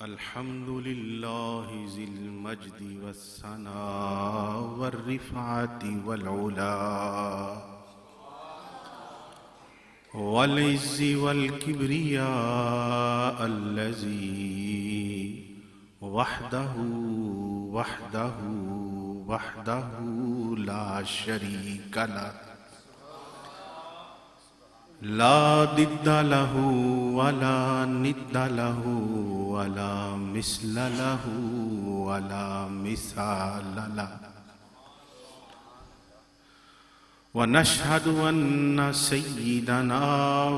الحمد لله ذي المجد والثناء والرفعة والعلا والعز والكبرياء الذي وحده لا شريك له لا ضد له ولا ند له ولا مثل له ولا مثال له ونشهد أن سيدنا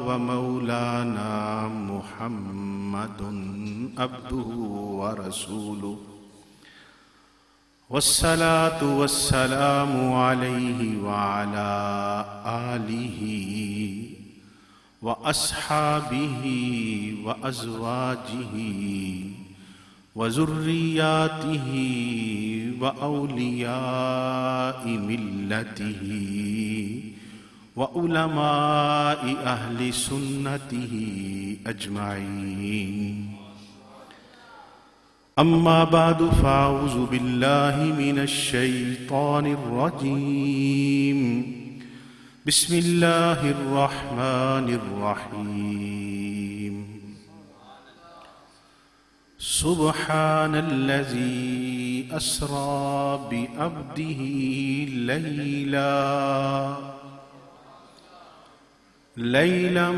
ومولانا محمد عبده ورسوله والصلاة والسلام عليه وعلى آله وأصحابه وأزواجه وذرياته وأولياء ملته وعلماء أهل سنته أجمعين. أما بعد فأعوذ بالله من الشيطان الرجيم. بسم الله الرحمن الرحيم. سبحان الذي أسرى بعبده ليلا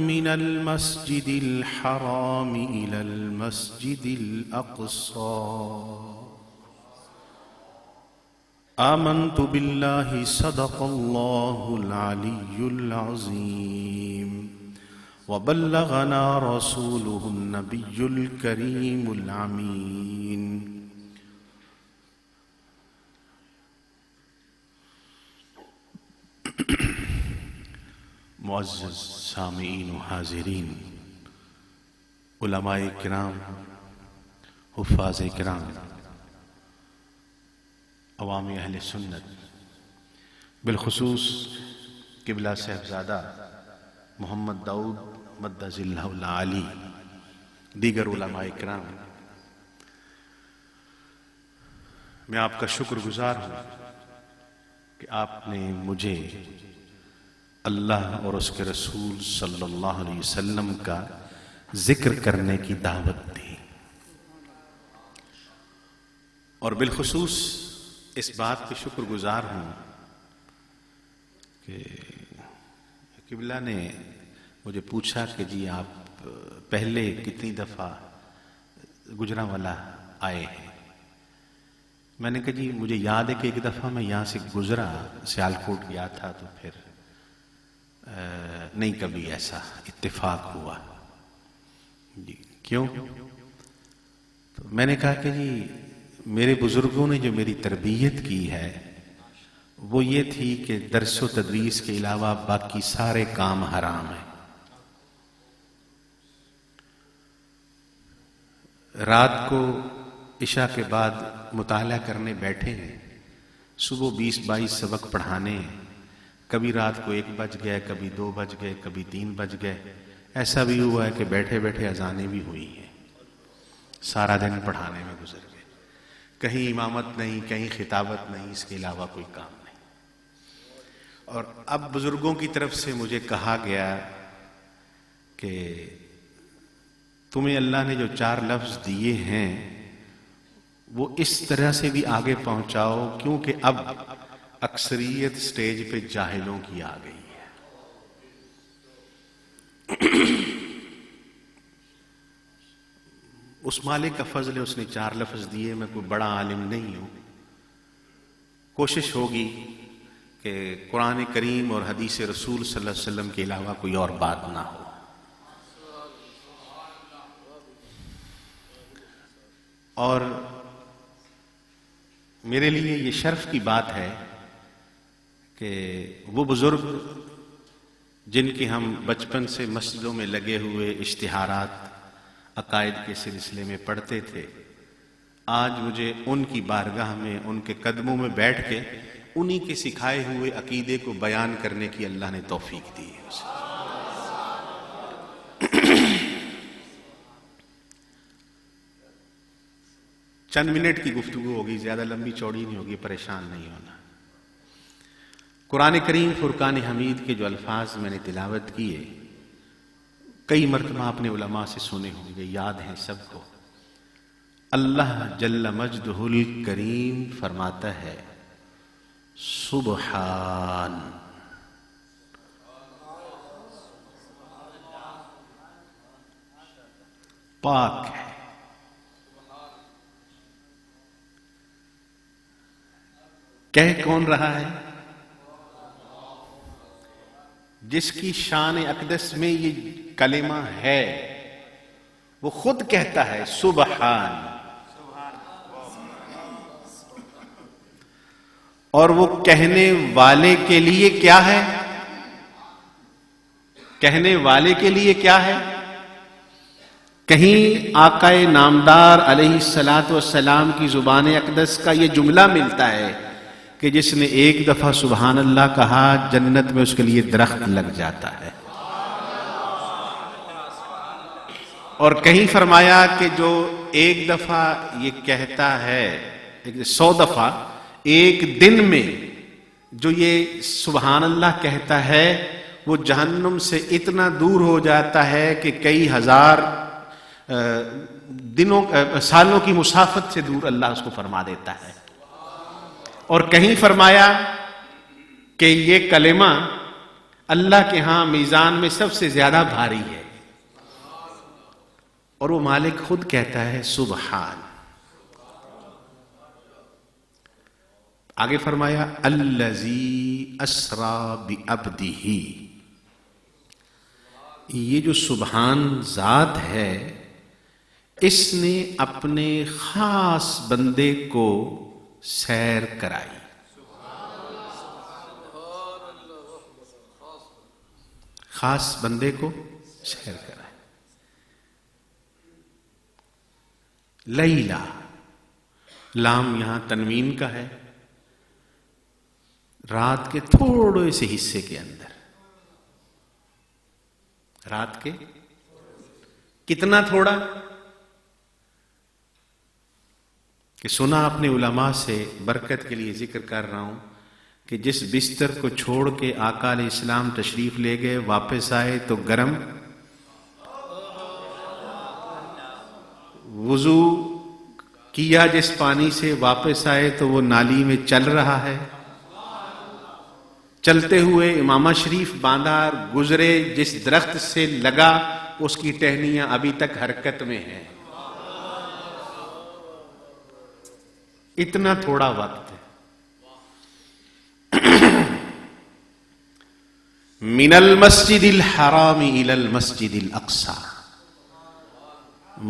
من المسجد الحرام إلى المسجد الأقصى. آمنت بالله صدق الله العلي العظيم وبلغنا رسوله النبي الكريم الأمين. معزز سامعین و حاضرین، علماء کرام، حفاظ کرام، عوام اہل سنت، بالخصوص قبلہ صاحبزادہ محمد داؤد مدظ اللہ العالی، دیگر علماء کرام، میں آپ کا شکر گزار ہوں کہ آپ نے مجھے اللہ اور اس کے رسول صلی اللہ علیہ وسلم کا ذکر کرنے کی دعوت دی، اور بالخصوص اس بات پہ شکر گزار ہوں کہ قبلہ نے مجھے پوچھا کہ جی آپ پہلے کتنی دفعہ گجرانوالہ آئے ہیں. میں نے کہا جی مجھے یاد ہے کہ ایک دفعہ میں یہاں سے گزرا، سیالکوٹ گیا تھا، تو پھر نہیں کبھی ایسا اتفاق ہوا. جی کیوں؟ تو میں نے کہا کہ جی میرے بزرگوں نے جو میری تربیت کی ہے وہ یہ تھی کہ درس و تدریس کے علاوہ باقی سارے کام حرام ہیں. رات کو عشاء کے بعد مطالعہ کرنے بیٹھے ہیں، صبح 20-22 سبق پڑھانے ہیں، کبھی رات کو 1 بج گئے، کبھی 2 بج گئے، کبھی 3 بج گئے. ایسا بھی ہوا ہے کہ بیٹھے بیٹھے اذانیں بھی ہوئی ہیں. سارا دن پڑھانے میں گزر گئے. کہیں امامت نہیں، کہیں خطابت نہیں، اس کے علاوہ کوئی کام نہیں. اور اب بزرگوں کی طرف سے مجھے کہا گیا کہ تمہیں اللہ نے جو 4 لفظ دیے ہیں وہ اس طرح سے بھی آگے پہنچاؤ، کیونکہ اب اکثریت سٹیج پہ جاہلوں کی آ گئی ہے. اس مالک کا فضل ہے، اس نے 4 لفظ دیے. میں کوئی بڑا عالم نہیں ہوں. کوشش ہوگی کہ قرآن کریم اور حدیث رسول صلی اللہ علیہ وسلم کے علاوہ کوئی اور بات نہ ہو. اور میرے لیے یہ شرف کی بات ہے کہ وہ بزرگ جن کی ہم بچپن سے مسجدوں میں لگے ہوئے اشتہارات عقائد کے سلسلے میں پڑھتے تھے، آج مجھے ان کی بارگاہ میں ان کے قدموں میں بیٹھ کے انہی کے سکھائے ہوئے عقیدے کو بیان کرنے کی اللہ نے توفیق دی ہے. چند منٹ کی گفتگو ہوگی، زیادہ لمبی چوڑی نہیں ہوگی، پریشان نہیں ہونا۔ قرآن کریم فرقان حمید کے جو الفاظ میں نے تلاوت کیے کئی مرتبہ اپنے علماء سے سنے ہوں گے، یاد ہیں سب کو۔ اللہ جل مجدہ الکریم فرماتا ہے سبحان، پاک ہے۔ کہہ کون رہا ہے؟ جس کی شان اقدس میں یہ کلمہ ہے وہ خود کہتا ہے سبحان، اور وہ کہنے والے کے لیے کیا ہے؟ کہنے والے کے لیے کیا ہے؟ کہیں آقا نامدار علیہ الصلوۃ والسلام کی زبان اقدس کا یہ جملہ ملتا ہے کہ جس نے ایک دفعہ سبحان اللہ کہا جنت میں اس کے لیے درخت لگ جاتا ہے، اور کہیں فرمایا کہ جو ایک دفعہ یہ کہتا ہے 100 دفعہ ایک دن میں جو یہ سبحان اللہ کہتا ہے وہ جہنم سے اتنا دور ہو جاتا ہے کہ کئی ہزار سالوں کی مسافت سے دور اللہ اس کو فرما دیتا ہے۔ اور کہیں فرمایا کہ یہ کلمہ اللہ کے ہاں میزان میں سب سے زیادہ بھاری ہے، اور وہ مالک خود کہتا ہے سبحان۔ آگے فرمایا الذی اسری بعبدہ، یہ جو سبحان ذات ہے اس نے اپنے خاص بندے کو سیر کرائی۔ خاص بندے کو سیر کرائی۔ لیلا، لام یہاں تنوین کا ہے، رات کے تھوڑے سے حصے کے اندر، رات کے کتنا تھوڑا کہ سنا اپنے علماء سے، برکت کے لیے ذکر کر رہا ہوں کہ جس بستر کو چھوڑ کے آقا علیہ السلام تشریف لے گئے واپس آئے تو گرم، وضو کیا جس پانی سے واپس آئے تو وہ نالی میں چل رہا ہے، چلتے ہوئے امامہ شریف باندھا گزرے جس درخت سے لگا اس کی ٹہنیاں ابھی تک حرکت میں ہیں۔ اتنا تھوڑا وقت ہے۔ من المسجد الحرام الى المسجد الاقصی،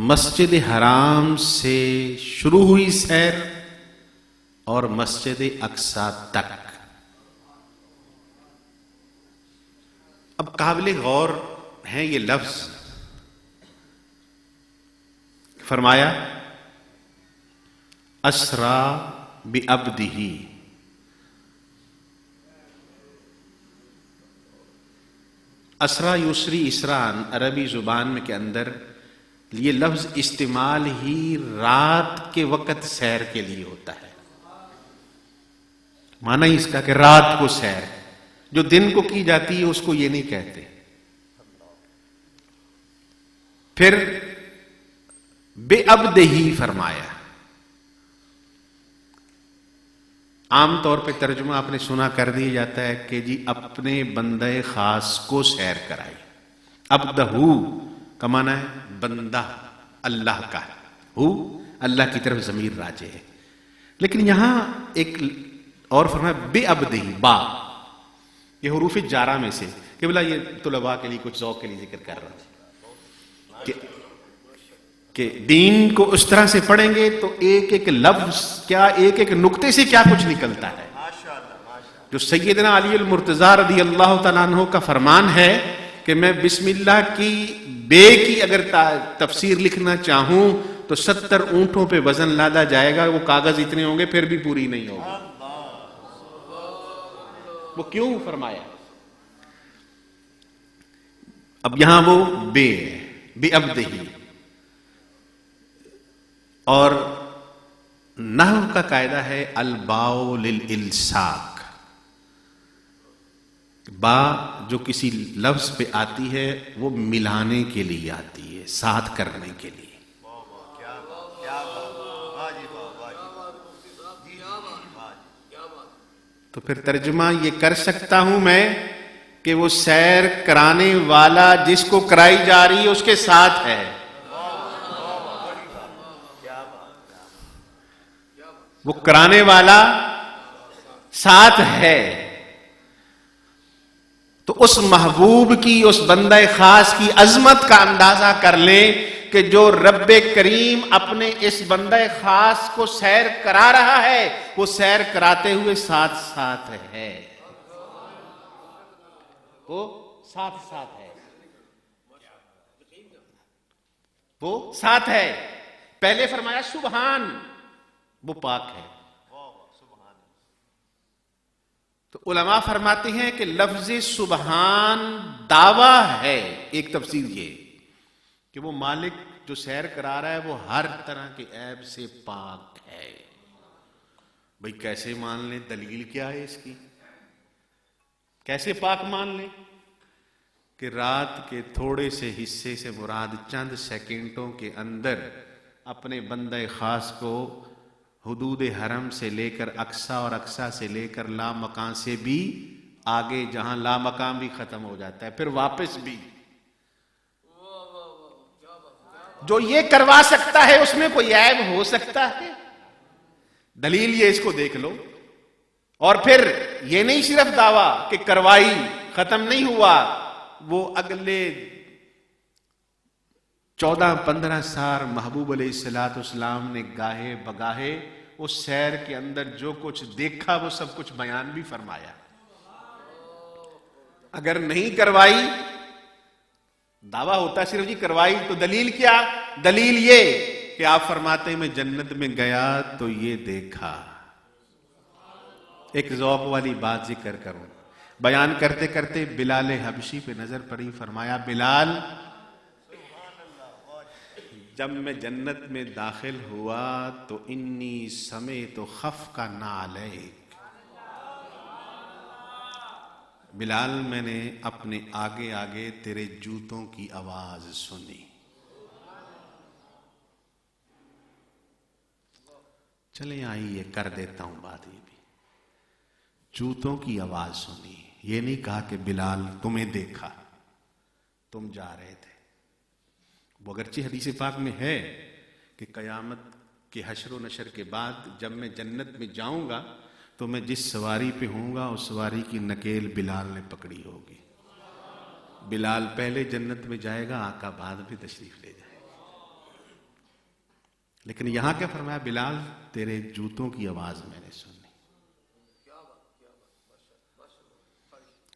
مسجد حرام سے شروع ہوئی سیر اور مسجد اقصی تک۔ اب قابل غور ہیں یہ لفظ، فرمایا اسرا بعبدہ، اسرا یسری اسران عربی زبان میں کے اندر یہ لفظ استعمال ہی رات کے وقت سیر کے لیے ہوتا ہے۔ معنی اس کا کہ رات کو سیر، جو دن کو کی جاتی ہے اس کو یہ نہیں کہتے۔ پھر بے عبدہ فرمایا، عام طور پہ ترجمہ آپ نے سنا کر دیا جاتا ہے کہ جی اپنے بندہ خاص کو سیر کرائی۔ عبدہ کا معنی ہے بندہ اللہ کا، ہو اللہ کی طرف ضمیر راجع ہے، لیکن یہاں ایک اور فرمایا بے عبدہ، با یہ حروف جارہ میں سے، کہ بلا یہ طلباء کے لیے کچھ ذوق کے لیے ذکر کر رہا ہوں کہ دین کو اس طرح سے پڑھیں گے تو ایک ایک لفظ کیا، ایک ایک نقطے سے کیا کچھ نکلتا ہے۔ جو سیدنا علی المرتضیٰ رضی اللہ تعالیٰ عنہ کا فرمان ہے کہ میں بسم اللہ کی بے کی اگر تفسیر لکھنا چاہوں تو 70 اونٹوں پہ وزن لادا جائے گا، وہ کاغذ اتنے ہوں گے پھر بھی پوری نہیں ہوگی۔ وہ کیوں فرمایا؟ اب یہاں وہ بے عبدہ، اور نحو کا قاعدہ ہے الباء للالصاق، با جو کسی لفظ پہ آتی ہے وہ ملانے کے لیے آتی ہے، ساتھ کرنے کے لیے۔ تو پھر ترجمہ یہ کر سکتا ہوں میں کہ وہ سیر کرانے والا جس کو کرائی جا رہی ہے اس کے ساتھ ہے، وہ کرانے والا ساتھ ہے۔ تو اس محبوب کی، اس بندہ خاص کی عظمت کا اندازہ کر لیں کہ جو رب کریم اپنے اس بندہ خاص کو سیر کرا رہا ہے وہ سیر کراتے ہوئے ساتھ ساتھ ہے، وہ ساتھ ساتھ ہے، وہ ساتھ ہے۔ پہلے فرمایا سبحان، وہ پاک ہے۔ تو علماء فرماتے ہیں کہ لفظ سبحان دعویٰ ہے، ایک تفسیر یہ کہ وہ مالک جو سیر کرا رہا ہے وہ ہر طرح کے عیب سے پاک ہے۔ بھئی کیسے مان لیں؟ دلیل کیا ہے اس کی؟ کیسے پاک مان لیں؟ کہ رات کے تھوڑے سے حصے سے مراد چند سیکنڈوں کے اندر اپنے بندہ خاص کو حدود حرم سے لے کر اقصی اور اقصی سے لے کر لامکان سے بھی آگے جہاں لامکان بھی ختم ہو جاتا ہے، پھر واپس بھی، جو یہ کروا سکتا ہے اس میں کوئی عیب ہو سکتا ہے؟ دلیل یہ، اس کو دیکھ لو۔ اور پھر یہ نہیں صرف دعویٰ کہ کروائی، ختم نہیں ہوا، وہ اگلے 14-15 سال محبوب علیہ السلام نے گاہے بگاہے اس سیر کے اندر جو کچھ دیکھا وہ سب کچھ بیان بھی فرمایا۔ اگر نہیں کروائی، دعویٰ ہوتا صرف جی کروائی، تو دلیل کیا؟ دلیل یہ کہ آپ فرماتے ہیں میں جنت میں گیا تو یہ دیکھا۔ ایک ذوق والی بات ذکر کروں، بیان کرتے کرتے بلال حبشی پہ نظر پڑی، فرمایا بلال جب میں جنت میں داخل ہوا تو انی سمیت خفق نعلیک، بلال میں نے اپنے آگے آگے تیرے جوتوں کی آواز سنی۔ چلیں آئیے کر دیتا ہوں بات، یہ بھی جوتوں کی آواز سنی، یہ نہیں کہا کہ بلال تمہیں دیکھا، تم جا رہے تھے۔ وہ اگرچہ حدیث پاک میں ہے کہ قیامت کے حشر و نشر کے بعد جب میں جنت میں جاؤں گا تو میں جس سواری پہ ہوں گا اس سواری کی نکیل بلال نے پکڑی ہوگی، بلال پہلے جنت میں جائے گا، آقا بعد میں تشریف لے جائے گا۔ لیکن یہاں کیا فرمایا؟ بلال تیرے جوتوں کی آواز میں نے سنی۔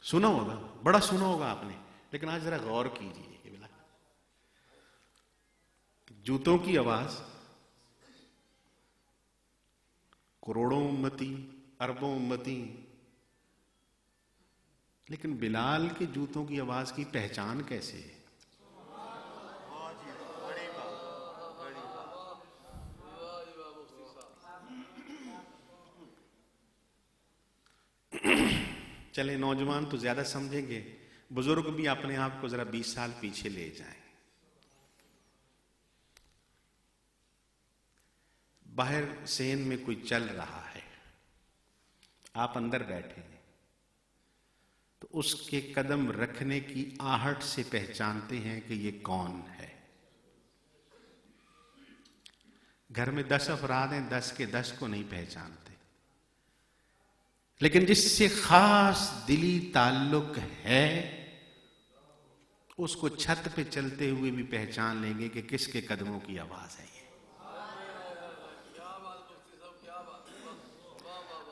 سنا ہوگا، بڑا سنا ہوگا آپ نے، لیکن آج ذرا غور کیجیے کہ بلال جوتوں کی آواز، کروڑوں امتی، اربوں امتی، لیکن بلال کے جوتوں کی آواز کی پہچان کیسے ہے؟ چلے نوجوان تو زیادہ سمجھیں گے، بزرگ بھی اپنے آپ کو ذرا 20 سال پیچھے لے جائیں۔ باہر سین میں کوئی چل رہا ہے، آپ اندر بیٹھے ہیں، تو اس کے قدم رکھنے کی آہٹ سے پہچانتے ہیں کہ یہ کون ہے۔ گھر میں 10 افراد ہیں، 10 کے 10 کو نہیں پہچانتے، لیکن جس سے خاص دلی تعلق ہے اس کو چھت پہ چلتے ہوئے بھی پہچان لیں گے کہ کس کے قدموں کی آواز ہے یہ۔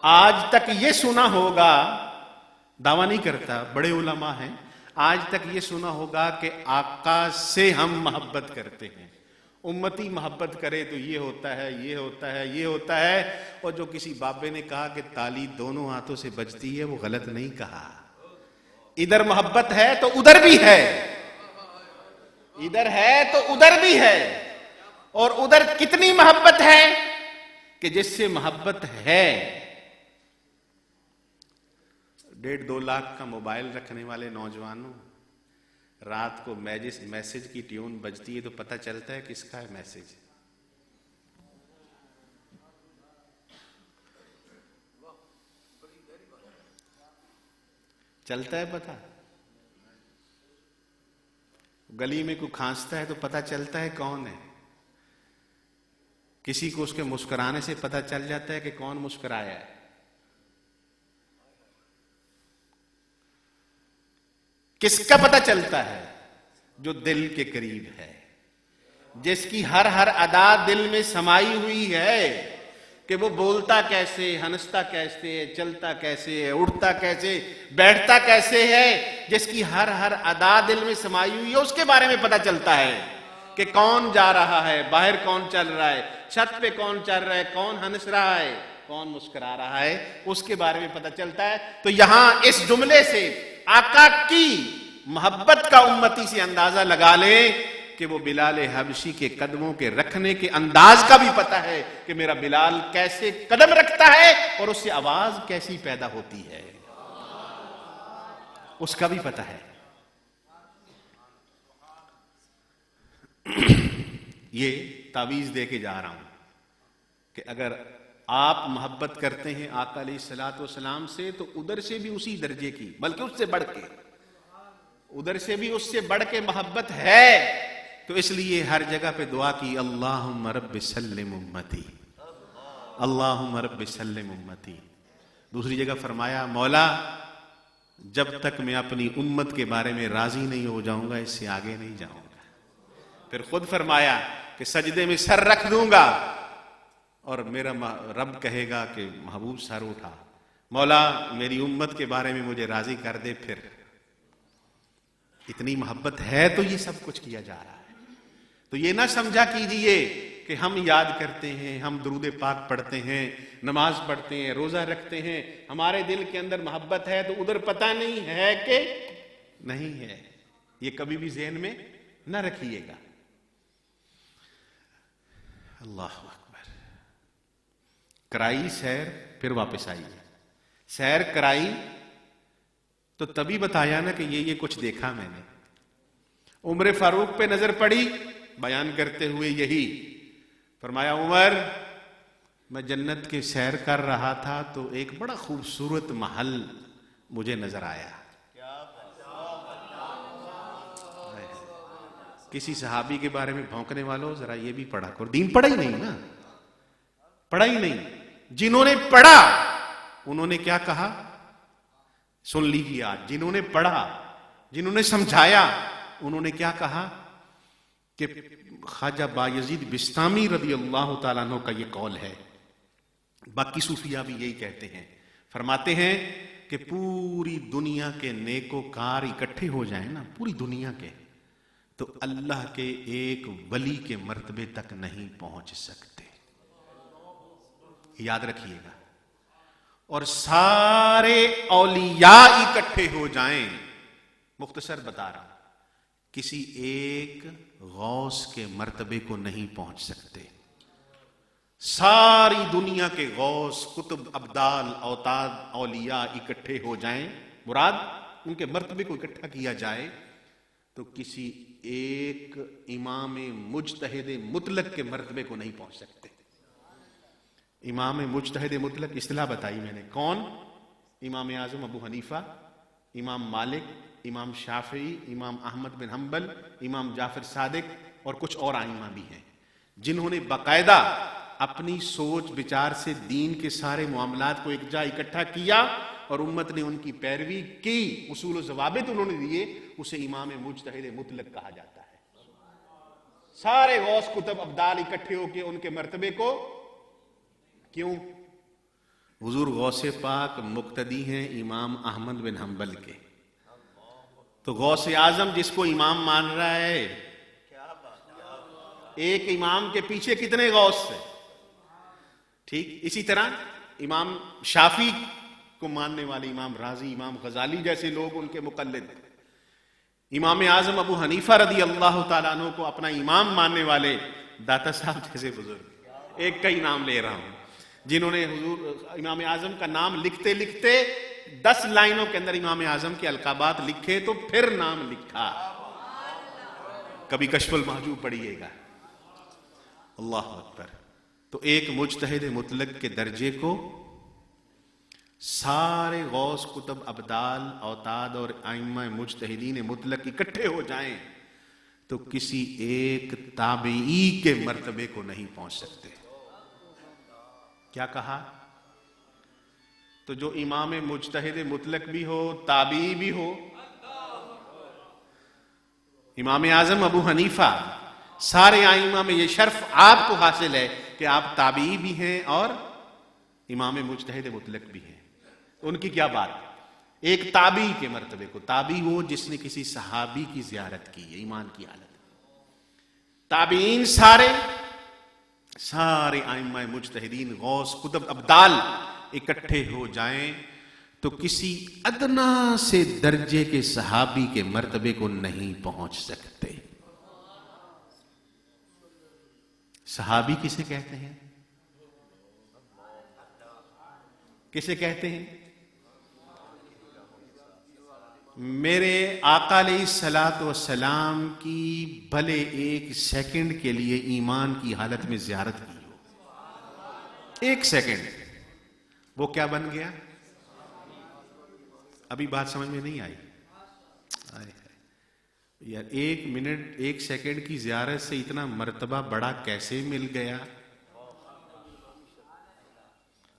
آج تک یہ سنا ہوگا، دعویٰ نہیں کرتا، بڑے علماء ہیں، آج تک یہ سنا ہوگا کہ آقا سے ہم محبت کرتے ہیں، امتی محبت کرے تو یہ ہوتا ہے، یہ ہوتا ہے، یہ ہوتا ہے۔ اور جو کسی بابے نے کہا کہ تالی دونوں ہاتھوں سے بجتی ہے، وہ غلط نہیں کہا۔ ادھر محبت ہے تو ادھر بھی ہے، ادھر ہے تو ادھر بھی ہے۔ اور ادھر کتنی محبت ہے کہ جس سے محبت ہے. 1.5-2 لاکھ کا موبائل رکھنے والے نوجوانوں، رات کو میسج کی ٹیون بجتی ہے تو پتہ چلتا ہے کس کا ہے میسج. چلتا ہے پتہ. گلی میں کوئی کھانستا ہے تو پتہ چلتا ہے کون ہے. کسی کو اس کے مسکرانے سے پتہ چل جاتا ہے کہ کون مسکرایا ہے. کس کا پتہ چلتا ہے؟ جو دل کے قریب ہے، جس کی ہر ادا دل میں سمائی ہوئی ہے کہ وہ بولتا کیسے، ہنستا کیسے، چلتا کیسے، اٹھتا کیسے، بیٹھتا کیسے ہے. جس کی ہر ادا دل میں سمائی ہوئی ہے، اس کے بارے میں پتہ چلتا ہے کہ کون جا رہا ہے، باہر کون چل رہا ہے، چھت پہ کون چل رہا ہے، کون ہنس رہا ہے، کون مسکرا رہا ہے، اس کے بارے میں پتہ چلتا ہے. تو یہاں اس جملے سے آقا کی محبت کا امتی سے اندازہ لگا لیں کہ وہ بلال حبشی کے قدموں کے رکھنے کے انداز کا بھی پتہ ہے کہ میرا بلال کیسے قدم رکھتا ہے اور اس سے آواز کیسی پیدا ہوتی ہے، اس کا بھی پتہ ہے. یہ تعویذ دے کے جا رہا ہوں کہ اگر آپ محبت کرتے ہیں آقا علیہ الصلوۃ والسلام سے تو ادھر سے بھی اسی درجے کی، بلکہ اس سے بڑھ کے، ادھر سے بھی اس سے بڑھ کے محبت ہے. تو اس لیے ہر جگہ پہ دعا کی، اللہم رب سلم امتی، اللہم رب سلم امتی. دوسری جگہ فرمایا، مولا جب تک میں اپنی امت کے بارے میں راضی نہیں ہو جاؤں گا اس سے آگے نہیں جاؤں گا. پھر خود فرمایا کہ سجدے میں سر رکھ دوں گا اور میرا رب کہے گا کہ محبوب سر اٹھا. مولا میری امت کے بارے میں مجھے راضی کر دے. پھر اتنی محبت ہے تو یہ سب کچھ کیا جا رہا ہے. تو یہ نہ سمجھا کیجئے کہ ہم یاد کرتے ہیں، ہم درود پاک پڑھتے ہیں، نماز پڑھتے ہیں، روزہ رکھتے ہیں، ہمارے دل کے اندر محبت ہے تو ادھر پتہ نہیں ہے کہ نہیں ہے. یہ کبھی بھی ذہن میں نہ رکھیے گا. اللہ اکبر. کرائی سیر، پھر واپس آئی. سیر کرائی تو تبھی بتایا نا کہ یہ کچھ دیکھا میں نے. عمر فاروق پہ نظر پڑی بیان کرتے ہوئے یہی فرمایا، عمر میں جنت کے سیر کر رہا تھا تو ایک بڑا خوبصورت محل مجھے نظر آیا. کسی صحابی کے بارے میں بھونکنے والوں ذرا یہ بھی پڑھا کرو. دین پڑھا ہی نہیں نا، پڑھا ہی نہیں. جنہوں نے پڑھا انہوں نے کیا کہا سن لیجیے. آج جنہوں نے پڑھا، جنہوں نے سمجھایا، انہوں نے کیا کہا کہ خواجہ بایزید بستامی رضی اللہ تعالیٰ عنہ کا یہ قول ہے. باقی صوفیاء بھی یہی کہتے ہیں. فرماتے ہیں کہ پوری دنیا کے نیکوکار اکٹھے ہو جائیں نا، پوری دنیا کے، تو اللہ کے ایک ولی کے مرتبے تک نہیں پہنچ سکتے. یاد رکھیے گا. اور سارے اولیاء اکٹھے ہو جائیں، مختصر بتا رہا ہوں، کسی ایک غوث کے مرتبے کو نہیں پہنچ سکتے. ساری دنیا کے غوث، قطب، ابدال، اوتاد، اولیاء اکٹھے ہو جائیں، مراد ان کے مرتبے کو اکٹھا کیا جائے، تو کسی ایک امام مجتہد مطلق کے مرتبے کو نہیں پہنچ سکتے. امام مجتہد مطلق اصطلاح بتائی میں نے. کون؟ امام اعظم ابو حنیفہ، امام مالک، امام شافعی، امام احمد بن حنبل، امام جعفر صادق اور کچھ اور ائمہ بھی ہیں جنہوں نے باقاعدہ اپنی سوچ بچار سے دین کے سارے معاملات کو ایک جا اکٹھا کیا اور امت نے ان کی پیروی کی. اصول و ضوابط انہوں نے دیے. اسے امام مجتہد مطلق کہا جاتا ہے. سارے غوث، کتب، ابدال اکٹھے ہو کے ان کے مرتبے کو، کیوں؟ حضور غوث پاک مقتدی ہیں امام احمد بن حنبل کے. تو غوث اعظم جس کو امام مان رہا ہے، ایک امام کے پیچھے کتنے غوث ہیں؟ ٹھیک اسی طرح امام شافعی کو ماننے والے امام راضی، امام غزالی جیسے لوگ ان کے مقلد، امام اعظم ابو حنیفہ رضی اللہ تعالیٰ عنہ کو اپنا امام ماننے والے داتا صاحب جیسے بزرگ. ایک کا ہی نام لے رہا ہوں. جنہوں نے حضور امام اعظم کا نام لکھتے لکھتے 10 لائنوں کے اندر امام اعظم کے القابات لکھے تو پھر نام لکھا. کبھی کشف المحجوب پڑھیے گا. اللہ اکبر. تو ایک مجتہد مطلق کے درجے کو سارے غوث کتب ابدال اوتاد اور ائمہ مجتہدین مطلق اکٹھے ہو جائیں تو کسی ایک تابعی کے مرتبے کو نہیں پہنچ سکتے. کیا کہا؟ تو جو امام مجتہد مطلق بھی ہو تابعی بھی ہو، امام اعظم ابو حنیفہ، سارے ائمہ میں یہ شرف آپ کو حاصل ہے کہ آپ تابعی بھی ہیں اور امام مجتہد مطلق بھی ہیں. ان کی کیا بات؟ ایک تابعی کے مرتبے کو. تابعی وہ جس نے کسی صحابی کی زیارت کی ہے ایمان کی حالت. تابعین سارے ائمہ مجتہدین غوث قطب ابدال اکٹھے ہو جائیں تو کسی ادنا سے درجے کے صحابی کے مرتبے کو نہیں پہنچ سکتے. صحابی کسے کہتے ہیں؟ کسے کہتے ہیں؟ میرے آقا علیہ الصلوۃ والسلام کی بھلے ایک سیکنڈ کے لیے ایمان کی حالت میں زیارت کی ہو، ایک سیکنڈ، وہ کیا بن گیا؟ ابھی بات سمجھ میں نہیں آئی یار. 1 منٹ 1 سیکنڈ کی زیارت سے اتنا مرتبہ بڑا کیسے مل گیا؟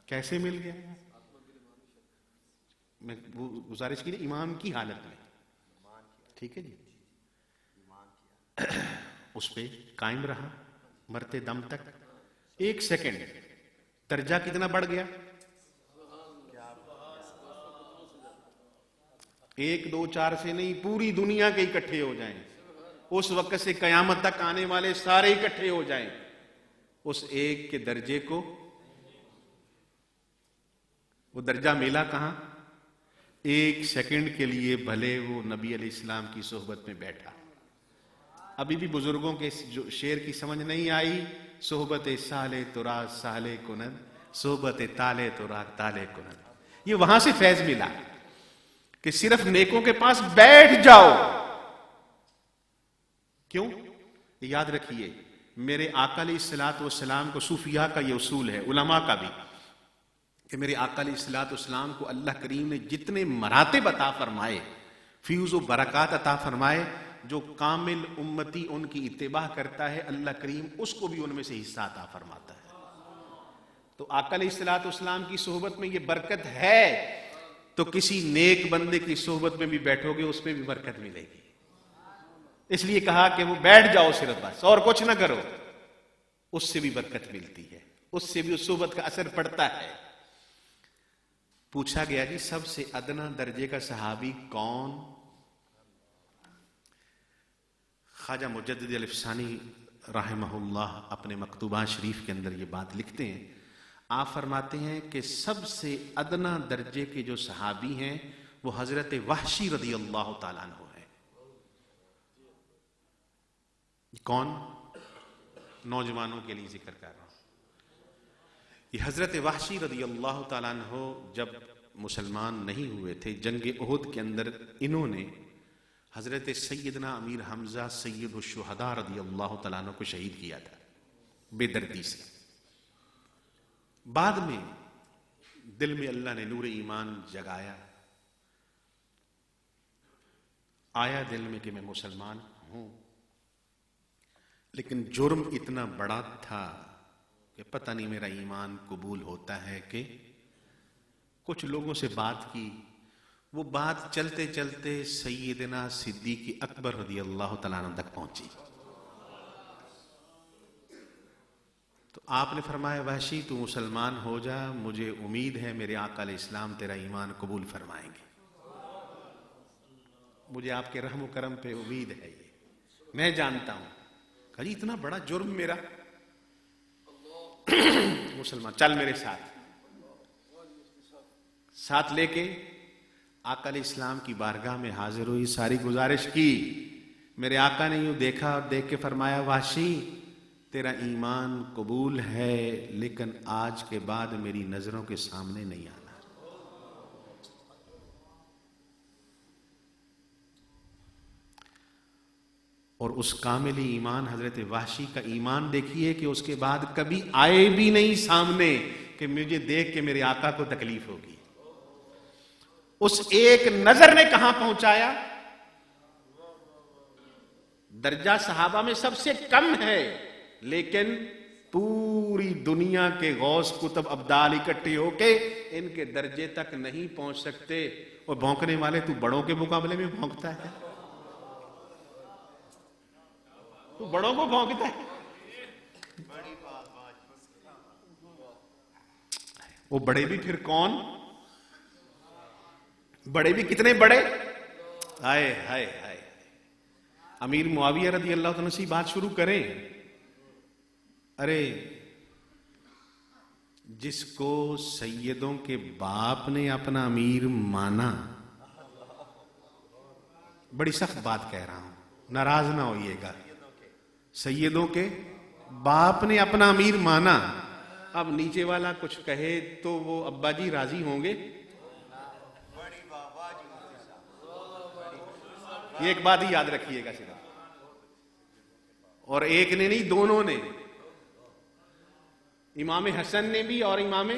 کیسے مل گیا؟ میں گزارش کی امام کی حالت میں، ٹھیک ہے جی، اس پہ قائم رہا مرتے دم تک. 1 سیکنڈ درجہ کتنا بڑھ گیا؟ 1 2 4 سے نہیں، پوری دنیا کے اکٹھے ہو جائیں، اس وقت سے قیامت تک آنے والے سارے اکٹھے ہو جائیں، اس ایک کے درجے کو. وہ درجہ ملا کہاں؟ 1 سیکنڈ کے لیے بھلے وہ نبی علیہ السلام کی صحبت میں بیٹھا. ابھی بھی بزرگوں کے جو شعر کی سمجھ نہیں آئی، صحبت سالے تو راگ سالے کنن، صحبت تالے تو راگ تالے کنن. یہ وہاں سے فیض ملا کہ صرف نیکوں کے پاس بیٹھ جاؤ. کیوں؟ یاد رکھیے میرے آقا علیہ الصلوۃ والسلام کو، صوفیاء کا یہ اصول ہے، علماء کا بھی، کہ میرے آقا علیہ الصلوۃ والسلام کو اللہ کریم نے جتنے مراتب عطا فرمائے، فیوز و برکات عطا فرمائے، جو کامل امتی ان کی اتباع کرتا ہے اللہ کریم اس کو بھی ان میں سے حصہ عطا فرماتا ہے. تو آقا علیہ الصلوۃ والسلام کی صحبت میں یہ برکت ہے، تو کسی نیک بندے کی صحبت میں بھی بیٹھو گے اس میں بھی برکت ملے گی. اس لیے کہا کہ وہ بیٹھ جاؤ صرف بس اور کچھ نہ کرو، اس سے بھی برکت ملتی ہے، اس سے بھی اس صحبت کا اثر پڑتا ہے. پوچھا گیا جی سب سے ادنا درجے کا صحابی کون؟ خواجہ مجدد الافسانی رحمہ اللہ اپنے مکتوبات شریف کے اندر یہ بات لکھتے ہیں. آپ فرماتے ہیں کہ سب سے ادنا درجے کے جو صحابی ہیں وہ حضرت وحشی رضی اللہ تعالیٰ عنہ ہیں. کون؟ نوجوانوں کے لیے ذکر کر رہا ہوں. یہ حضرت وحشی رضی اللہ تعالیٰ عنہ جب مسلمان نہیں ہوئے تھے، جنگ احد کے اندر انہوں نے حضرت سیدنا امیر حمزہ سید الشہداء رضی اللہ تعالیٰ عنہ کو شہید کیا تھا بے دردی سے. بعد میں دل میں اللہ نے نور ایمان جگایا، آیا دل میں کہ میں مسلمان ہوں، لیکن جرم اتنا بڑا تھا کہ پتہ نہیں میرا ایمان قبول ہوتا ہے کہ. کچھ لوگوں سے بات کی، وہ بات چلتے چلتے سیدنا صدیق اکبر رضی اللہ تعالیٰ عنہ تک پہنچی. تو آپ نے فرمایا وحشی تو مسلمان ہو جا، مجھے امید ہے میرے آقا علیہ السلام تیرا ایمان قبول فرمائیں گے، مجھے آپ کے رحم و کرم پہ امید ہے، یہ میں جانتا ہوں. کہا جی اتنا بڑا جرم میرا، مسلمان چل میرے ساتھ لے کے آقا علیہ السلام کی بارگاہ میں حاضر ہوئی، ساری گزارش کی. میرے آقا نے یوں دیکھا اور دیکھ کے فرمایا وحشی تیرا ایمان قبول ہے لیکن آج کے بعد میری نظروں کے سامنے نہیں آنا۔ اور اس کامل ایمان حضرت وحشی کا ایمان دیکھیے کہ اس کے بعد کبھی آئے بھی نہیں سامنے کہ مجھے دیکھ کے میرے آقا کو تکلیف ہوگی۔ اس ایک نظر نے کہاں پہنچایا؟ درجہ صحابہ میں سب سے کم ہے، لیکن پوری دنیا کے غوث کتب ابدال اکٹھے ہو کے ان کے درجے تک نہیں پہنچ سکتے۔ اور بھونکنے والے تو بڑوں کے مقابلے میں بھونکتا ہے، تو بڑوں کو بھونکتا ہے۔ وہ بڑے بھی پھر کون؟ بڑے بھی کتنے بڑے؟ ہائے ہائے ہائے۔ امیر معاویہ رضی اللہ عنہ سے بات شروع کریں۔ ارے جس کو سیدوں کے باپ نے اپنا امیر مانا، بڑی سخت بات کہہ رہا ہوں، ناراض نہ ہوئیے گا، سیدوں کے باپ نے اپنا امیر مانا، اب نیچے والا کچھ کہے تو وہ ابا جی راضی ہوں گے؟ یہ ایک بات ہی یاد رکھیے گا صرف، اور ایک نے نہیں، دونوں نے، امام حسن نے بھی اور امام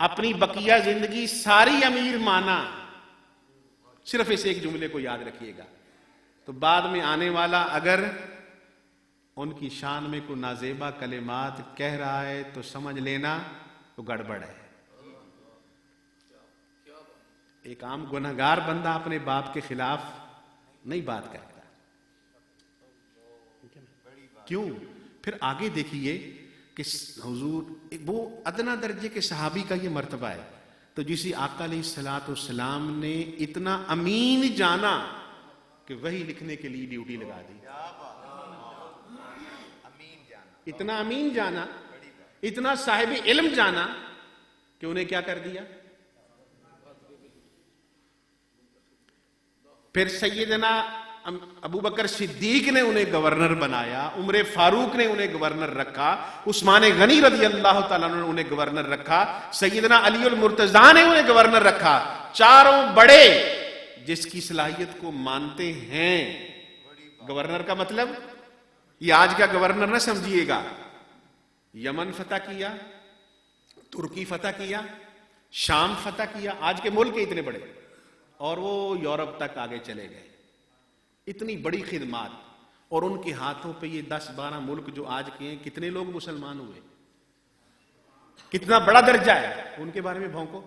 اپنی بقیہ زندگی ساری امیر مانا۔ صرف اس ایک جملے کو یاد رکھیے گا، تو بعد میں آنے والا اگر ان کی شان میں کوئی نازیبا کلمات کہہ رہا ہے تو سمجھ لینا تو گڑبڑ ہے۔ ایک عام گنہگار بندہ اپنے باپ کے خلاف نہیں بات کرتا، کیوں؟ پھر آگے دیکھیے کہ حضور وہ ادنا درجے کے صحابی کا یہ مرتبہ ہے، تو جسے آقا علیہ الصلوۃ والسلام نے اتنا امین جانا کہ وہی لکھنے کے لیے ڈیوٹی لگا دی، اتنا امین جانا، اتنا صاحب علم جانا کہ انہیں کیا کر دیا؟ پھر سیدنا ابو بکر صدیق نے انہیں گورنر بنایا، عمر فاروق نے انہیں گورنر رکھا، عثمان غنی رضی اللہ تعالیٰ نے انہیں گورنر رکھا، سیدنا علی المرتضیٰ نے انہیں گورنر رکھا۔ چاروں بڑے جس کی صلاحیت کو مانتے ہیں۔ گورنر کا مطلب یہ آج کا گورنر نہ سمجھیے گا، یمن فتح کیا، ترکی فتح کیا، شام فتح کیا، آج کے ملک اتنے بڑے، اور وہ یورپ تک آگے چلے گئے، اتنی بڑی خدمات، اور ان کے ہاتھوں پہ یہ 10-12 ملک جو آج کے ہیں، کتنے لوگ مسلمان ہوئے، کتنا بڑا درجہ ہے، ان کے بارے میں بھونکو۔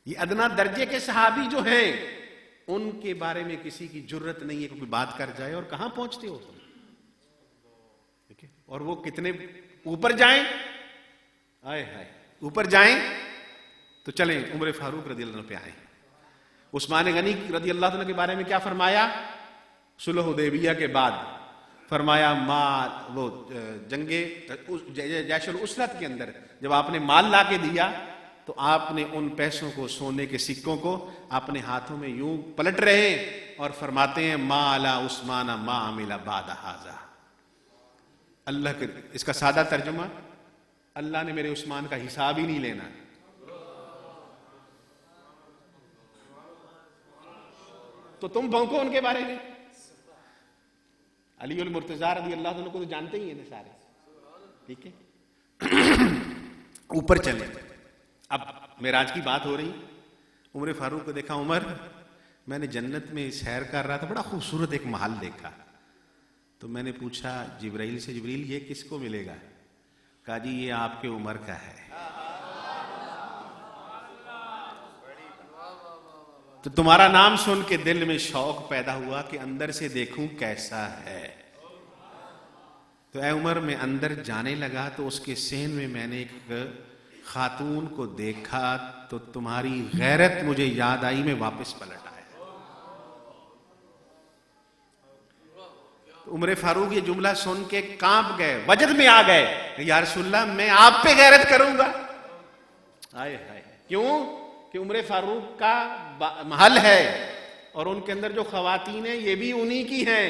یہ ادنا درجے کے صحابی جو ہیں ان کے بارے میں کسی کی جرت نہیں ہے کہ کوئی بات کر جائے، اور کہاں پہنچتے ہو، اور وہ کتنے اوپر جائیں، آئے ہائے اوپر جائیں تو چلیں عمر فاروق رضی اللہ عنہ پہ آئیں۔ عثمان غنی رضی اللہ عنہ کے بارے میں کیا فرمایا؟ صلح حدیبیہ کے بعد فرمایا وہ جنگ جیش الاسرت کے اندر جب آپ نے مال لا کے دیا تو آپ نے ان پیسوں کو، سونے کے سکوں کو اپنے ہاتھوں میں یوں پلٹ رہے اور فرماتے ہیں ما علی عثمان ما عمل بعد ھذا۔ اللہ کے اس کا سادہ ترجمہ، اللہ نے میرے عثمان کا حساب ہی نہیں لینا۔ تو تم بھونکو ان کے بارے میں۔ علی المرتضیٰ رضی اللہ عنہ کو تو جانتے ہی ہیں سارے، ٹھیک ہے۔ اوپر چلے، اب معراج کی بات ہو رہی، عمر فاروق کو دیکھا، عمر میں نے جنت میں سیر کر رہا تھا، بڑا خوبصورت ایک محل دیکھا، تو میں نے پوچھا جبرائیل سے، جبرائیل یہ کس کو ملے گا؟ کہا جی یہ آپ کے عمر کا ہے۔ تو تمہارا نام سن کے دل میں شوق پیدا ہوا کہ اندر سے دیکھوں کیسا ہے۔ تو اے عمر میں اندر جانے لگا تو اس کے صحن میں نے ایک خاتون کو دیکھا، تو تمہاری غیرت مجھے یاد آئی، میں واپس پلٹ آیا۔ تو عمر فاروق یہ جملہ سن کے کانپ گئے، وجد میں آ گئے کہ یا رسول اللہ میں آپ پہ غیرت کروں گا۔ آئے ہائے، کیوں؟ کہ عمر فاروق کا محل ہے، اور ان کے اندر جو خواتین ہیں یہ بھی انہی کی ہیں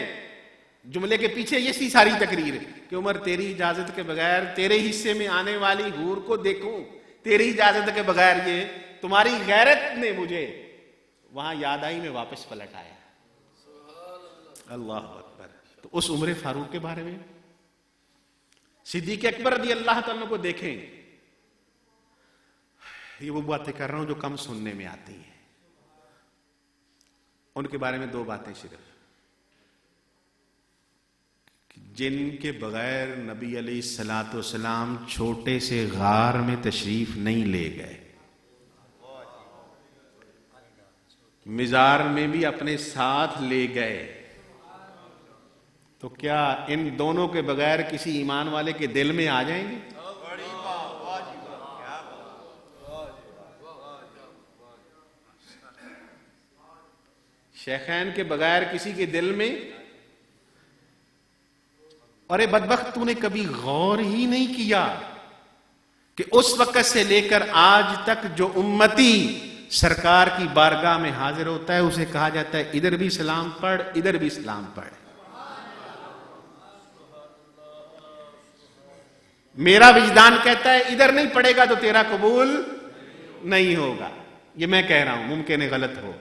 جملے کے پیچھے یہ سی ساری تقریر کہ عمر تیری اجازت کے بغیر تیرے حصے میں آنے والی حور کو دیکھوں، تیری اجازت کے بغیر، یہ تمہاری غیرت نے مجھے وہاں یاد آئی، میں واپس پلٹ آیا۔ اللہ اکبر۔ تو اس عمر فاروق کے بارے میں صدیق اکبر رضی اللہ تعالیٰ کو دیکھیں، یہ وہ باتیں کر رہا ہوں جو کم سننے میں آتی ہیں، ان کے بارے میں دو باتیں صرف، جن کے بغیر نبی علیہ الصلوۃ والسلام چھوٹے سے غار میں تشریف نہیں لے گئے، مزار میں بھی اپنے ساتھ لے گئے، تو کیا ان دونوں کے بغیر کسی ایمان والے کے دل میں آ جائیں گے؟ شیخین کے بغیر کسی کے دل میں؟ ارے بدبخت، تو نے کبھی غور ہی نہیں کیا کہ اس وقت سے لے کر آج تک جو امتی سرکار کی بارگاہ میں حاضر ہوتا ہے اسے کہا جاتا ہے ادھر بھی سلام پڑھ، ادھر بھی سلام پڑھ۔ میرا وجدان کہتا ہے ادھر نہیں پڑھے گا تو تیرا قبول نہیں ہوگا، یہ میں کہہ رہا ہوں، ممکن ہے غلط ہو،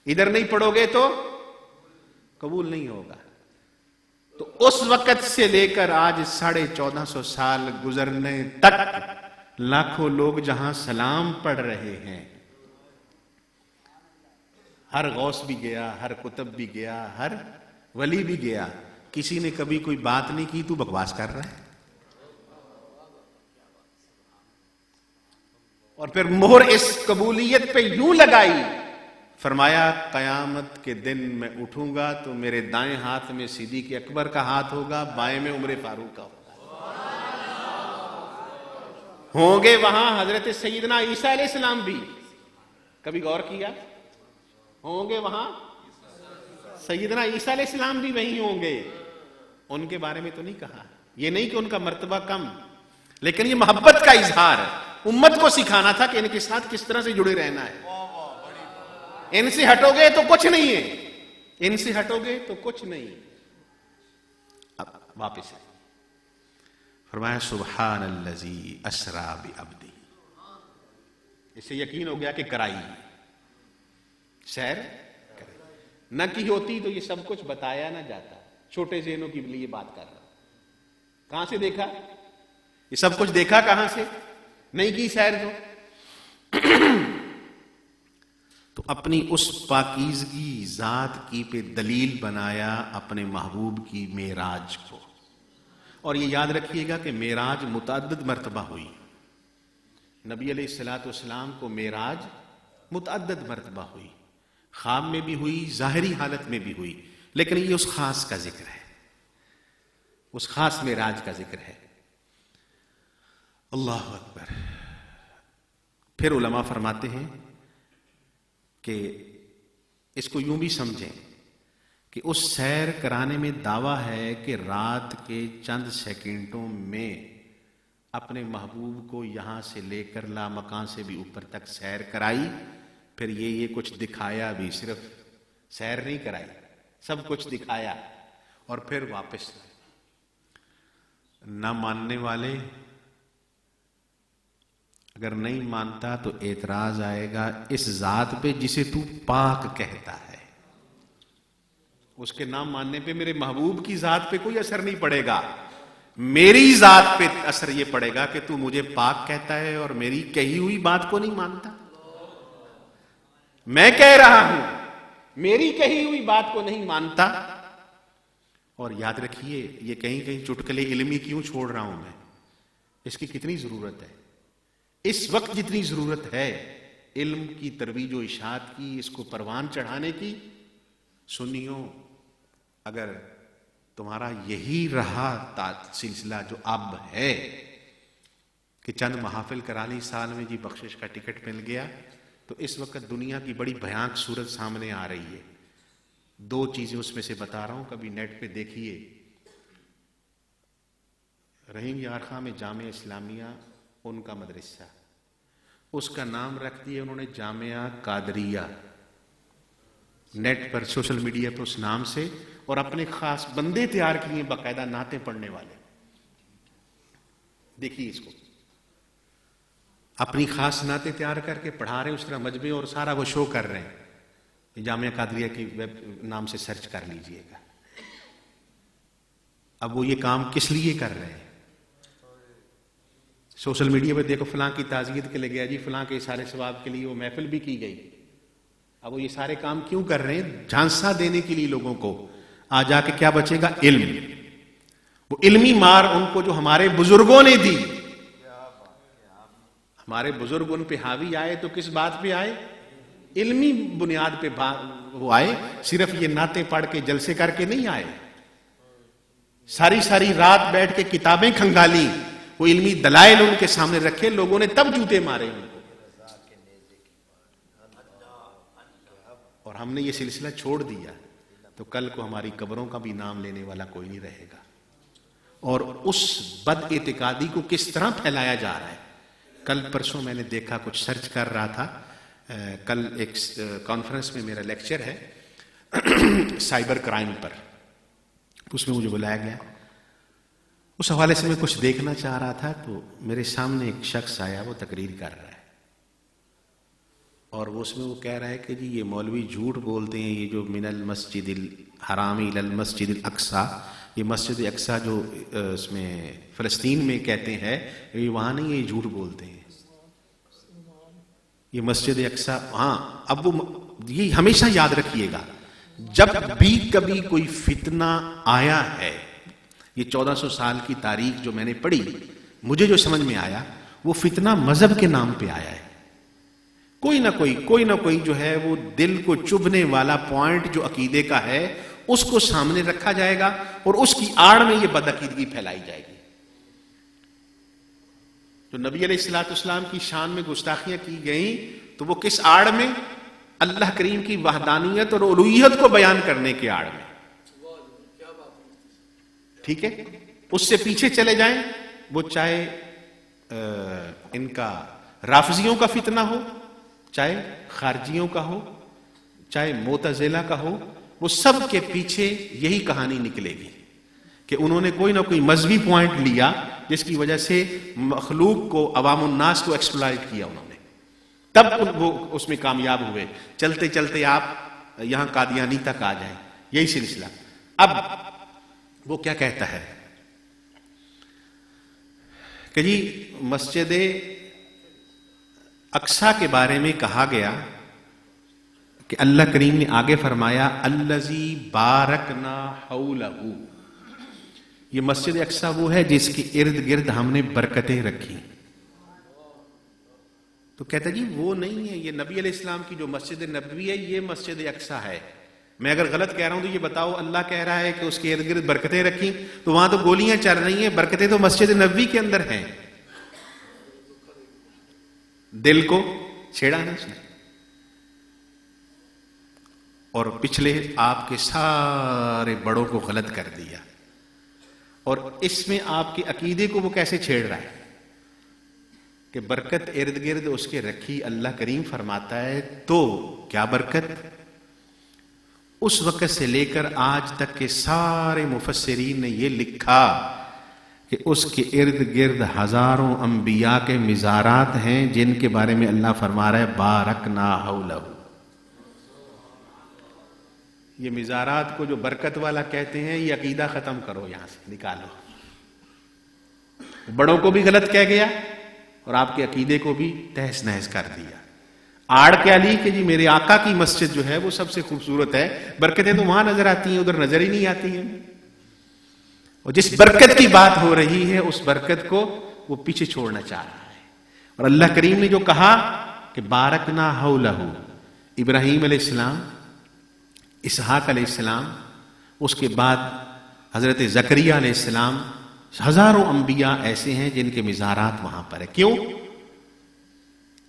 ادھر نہیں پڑھو گے تو قبول نہیں ہوگا۔ تو اس وقت سے لے کر آج 1450 سال گزرنے تک لاکھوں لوگ جہاں سلام پڑھ رہے ہیں، ہر غوث بھی گیا، ہر قطب بھی گیا، ہر ولی بھی گیا، کسی نے کبھی کوئی بات نہیں کی، تو بکواس کر رہا ہے۔ اور پھر مہر اس قبولیت پہ یوں لگائی، فرمایا قیامت کے دن میں اٹھوں گا تو میرے دائیں ہاتھ میں صدیق اکبر کا ہاتھ ہوگا، بائیں میں عمر فاروق کا ہوگا، ہوں گے وہاں حضرت سیدنا عیسیٰ علیہ السلام بھی، کبھی غور کیا؟ ہوں گے وہاں سیدنا عیسیٰ علیہ السلام بھی وہیں ہوں گے، ان کے بارے میں تو نہیں کہا، یہ نہیں کہ ان کا مرتبہ کم، لیکن یہ محبت کا اظہار ہے، امت کو سکھانا تھا کہ ان کے ساتھ کس طرح سے جڑے رہنا ہے، ان سے ہٹو گے تو کچھ نہیں ہے، ان سے ہٹو گے تو کچھ نہیں۔ اب واپس ہے، فرمایا سبحان الذی اسری بعبدہ، اس سے یقین ہو گیا کہ کرائی سیر کرائی، نہ کی ہوتی تو یہ سب کچھ بتایا نہ جاتا، چھوٹے ذہنوں کے لیے بات کر رہا ہوں۔ کہاں سے دیکھا یہ سب کچھ؟ دیکھا کہاں سے؟ نہیں کی سیر تو اپنی اس پاکیزگی ذات کی پہ دلیل بنایا اپنے محبوب کی معراج کو۔ اور یہ یاد رکھیے گا کہ معراج متعدد مرتبہ ہوئی، نبی علیہ الصلوۃ والسلام کو معراج متعدد مرتبہ ہوئی، خواب میں بھی ہوئی، ظاہری حالت میں بھی ہوئی، لیکن یہ اس خاص کا ذکر ہے، اس خاص معراج کا ذکر ہے۔ اللہ اکبر۔ پھر علماء فرماتے ہیں کہ اس کو یوں بھی سمجھیں کہ اس سیر کرانے میں دعویٰ ہے کہ رات کے چند سیکنڈوں میں اپنے محبوب کو یہاں سے لے کر لامکان سے بھی اوپر تک سیر کرائی، پھر یہ کچھ دکھایا بھی، صرف سیر نہیں کرائی، سب کچھ دکھایا، اور پھر واپس۔ نہ ماننے والے، اگر نہیں مانتا تو اعتراض آئے گا اس ذات پہ جسے تو پاک کہتا ہے، اس کے نام ماننے پہ میرے محبوب کی ذات پہ کوئی اثر نہیں پڑے گا، میری ذات پہ اثر یہ پڑے گا کہ تو مجھے پاک کہتا ہے اور میری کہی ہوئی بات کو نہیں مانتا۔ میں کہہ رہا ہوں، میری کہی ہوئی بات کو نہیں مانتا۔ اور یاد رکھیے، یہ کہیں کہیں چٹکلے علمی کیوں چھوڑ رہا ہوں میں، اس کی کتنی ضرورت ہے، اس وقت جتنی ضرورت ہے علم کی ترویج و اشاعت کی، اس کو پروان چڑھانے کی۔ سنیوں، اگر تمہارا یہی رہا سلسلہ جو اب ہے کہ چند محافل کرا لی سال میں، جی بخشش کا ٹکٹ مل گیا، تو اس وقت دنیا کی بڑی بھیانک صورت سامنے آ رہی ہے۔ دو چیزیں اس میں سے بتا رہا ہوں، کبھی نیٹ پہ دیکھیے۔ رحیم یار خان میں جامعہ اسلامیہ ان کا مدرسہ، اس کا نام رکھ دیا انہوں نے جامعہ قادریہ، نیٹ پر سوشل میڈیا پر اس نام سے اور اپنے خاص بندے تیار کیے باقاعدہ نعتیں پڑھنے والے. دیکھیے اس کو، اپنی خاص نعتیں تیار کر کے پڑھا رہے ہیں اس طرح مجمع، اور سارا وہ شو کر رہے ہیں. جامعہ قادریہ کی ویب نام سے سرچ کر لیجئے گا. اب وہ یہ کام کس لیے کر رہے ہیں؟ سوشل میڈیا پہ دیکھو فلاں کی تعزیت کے لیے گیا جی، فلاں کے سارے ثواب کے لیے وہ محفل بھی کی گئی. اب وہ یہ سارے کام کیوں کر رہے ہیں؟ جھانسا دینے کے لیے لوگوں کو. آ جا کے کیا بچے گا؟ علم. وہ علمی مار ان کو جو ہمارے بزرگوں نے دی. ہمارے بزرگ ان پہ حاوی آئے تو کس بات پہ آئے؟ علمی بنیاد پہ وہ آئے. صرف یہ نعتیں پڑھ کے جلسے کر کے نہیں آئے. ساری ساری رات بیٹھ کے کتابیں کھنگالی، وہ علمی دلائل ان کے سامنے رکھے، لوگوں نے تب جوتے مارے ان کو. اور ہم نے یہ سلسلہ چھوڑ دیا تو کل کو ہماری قبروں کا بھی نام لینے والا کوئی نہیں رہے گا. اور اس بد اعتقادی کو کس طرح پھیلایا جا رہا ہے. کل پرسوں میں نے دیکھا، کچھ سرچ کر رہا تھا، کل ایک کانفرنس میں میرا لیکچر ہے سائبر کرائم پر، اس میں مجھے بلایا گیا. اس حوالے سے میں کچھ دیکھنا چاہ رہا تھا تو میرے سامنے ایک شخص آیا، وہ تقریر کر رہا ہے اور اس میں وہ کہہ رہا ہے کہ جی یہ مولوی جھوٹ بولتے ہیں، یہ جو من المسجد الحرام الی المسجد الاقصی، یہ مسجد اقصی جو اس میں فلسطین میں کہتے ہیں، یہ وہاں نہیں ہے، یہ جھوٹ بولتے ہیں. یہ مسجد اقصی، ہاں. اب وہ یہ ہمیشہ یاد رکھیے گا، جب بھی کبھی کوئی فتنہ آیا ہے، یہ 1400 سال کی تاریخ جو میں نے پڑھی، مجھے جو سمجھ میں آیا وہ فتنہ مذہب کے نام پہ آیا ہے. کوئی نہ کوئی جو ہے وہ دل کو چبھنے والا پوائنٹ جو عقیدے کا ہے اس کو سامنے رکھا جائے گا اور اس کی آڑ میں یہ بدعقیدگی پھیلائی جائے گی. جو نبی علیہ الصلوۃ والسلام کی شان میں گستاخیاں کی گئیں تو وہ کس آڑ میں؟ اللہ کریم کی وحدانیت اور الوہیت کو بیان کرنے کے آڑ میں. ٹھیک ہے، اس سے پیچھے چلے جائیں، وہ چاہے ان کا رافضیوں کا فتنہ ہو، چاہے خارجیوں کا ہو، چاہے معتزلہ کا ہو، وہ سب کے پیچھے یہی کہانی نکلے گی کہ انہوں نے کوئی نہ کوئی مذہبی پوائنٹ لیا جس کی وجہ سے مخلوق کو، عوام الناس کو ایکسپلائٹ کیا انہوں نے، تب وہ اس میں کامیاب ہوئے. چلتے چلتے آپ یہاں قادیانی تک آ جائیں، یہی سلسلہ. اب وہ کیا کہتا ہے کہ جی مسجد اقصی کے بارے میں کہا گیا کہ اللہ کریم نے آگے فرمایا الذی بارکنا حولہ، یہ مسجد اقصی وہ ہے جس کے ارد گرد ہم نے برکتیں رکھی. تو کہتا جی وہ نہیں ہے، یہ نبی علیہ السلام کی جو مسجد نبوی ہے یہ مسجد اقصی ہے. میں اگر غلط کہہ رہا ہوں تو یہ بتاؤ، اللہ کہہ رہا ہے کہ اس کے ارد گرد برکتیں رکھی، تو وہاں تو گولیاں چل رہی ہیں، برکتیں تو مسجد نبوی کے اندر ہیں. دل کو چھیڑا نا اس نے، اور پچھلے آپ کے سارے بڑوں کو غلط کر دیا. اور اس میں آپ کے عقیدے کو وہ کیسے چھیڑ رہا ہے کہ برکت ارد گرد اس کے رکھی. اللہ کریم فرماتا ہے تو کیا برکت؟ اس وقت سے لے کر آج تک کے سارے مفسرین نے یہ لکھا کہ اس کے ارد گرد ہزاروں انبیاء کے مزارات ہیں جن کے بارے میں اللہ فرما رہا ہے بارکنا حولہ. یہ مزارات کو جو برکت والا کہتے ہیں، یہ عقیدہ ختم کرو، یہاں سے نکالو. بڑوں کو بھی غلط کہہ گیا اور آپ کے عقیدے کو بھی تہس نہس کر دیا. آڑ کیا لی کہ جی میرے آقا کی مسجد جو ہے وہ سب سے خوبصورت ہے، برکتیں تو وہاں نظر آتی ہیں، ادھر نظر ہی نہیں آتی ہیں. اور جس برکت کی بات ہو رہی ہے اس برکت کو وہ پیچھے چھوڑنا چاہ رہا ہے. اور اللہ کریم نے جو کہا کہ بارکنا حولہ، ابراہیم علیہ السلام، اسحاق علیہ السلام، اس کے بعد حضرت زکریا علیہ السلام، ہزاروں انبیاء ایسے ہیں جن کے مزارات وہاں پر ہے. کیوں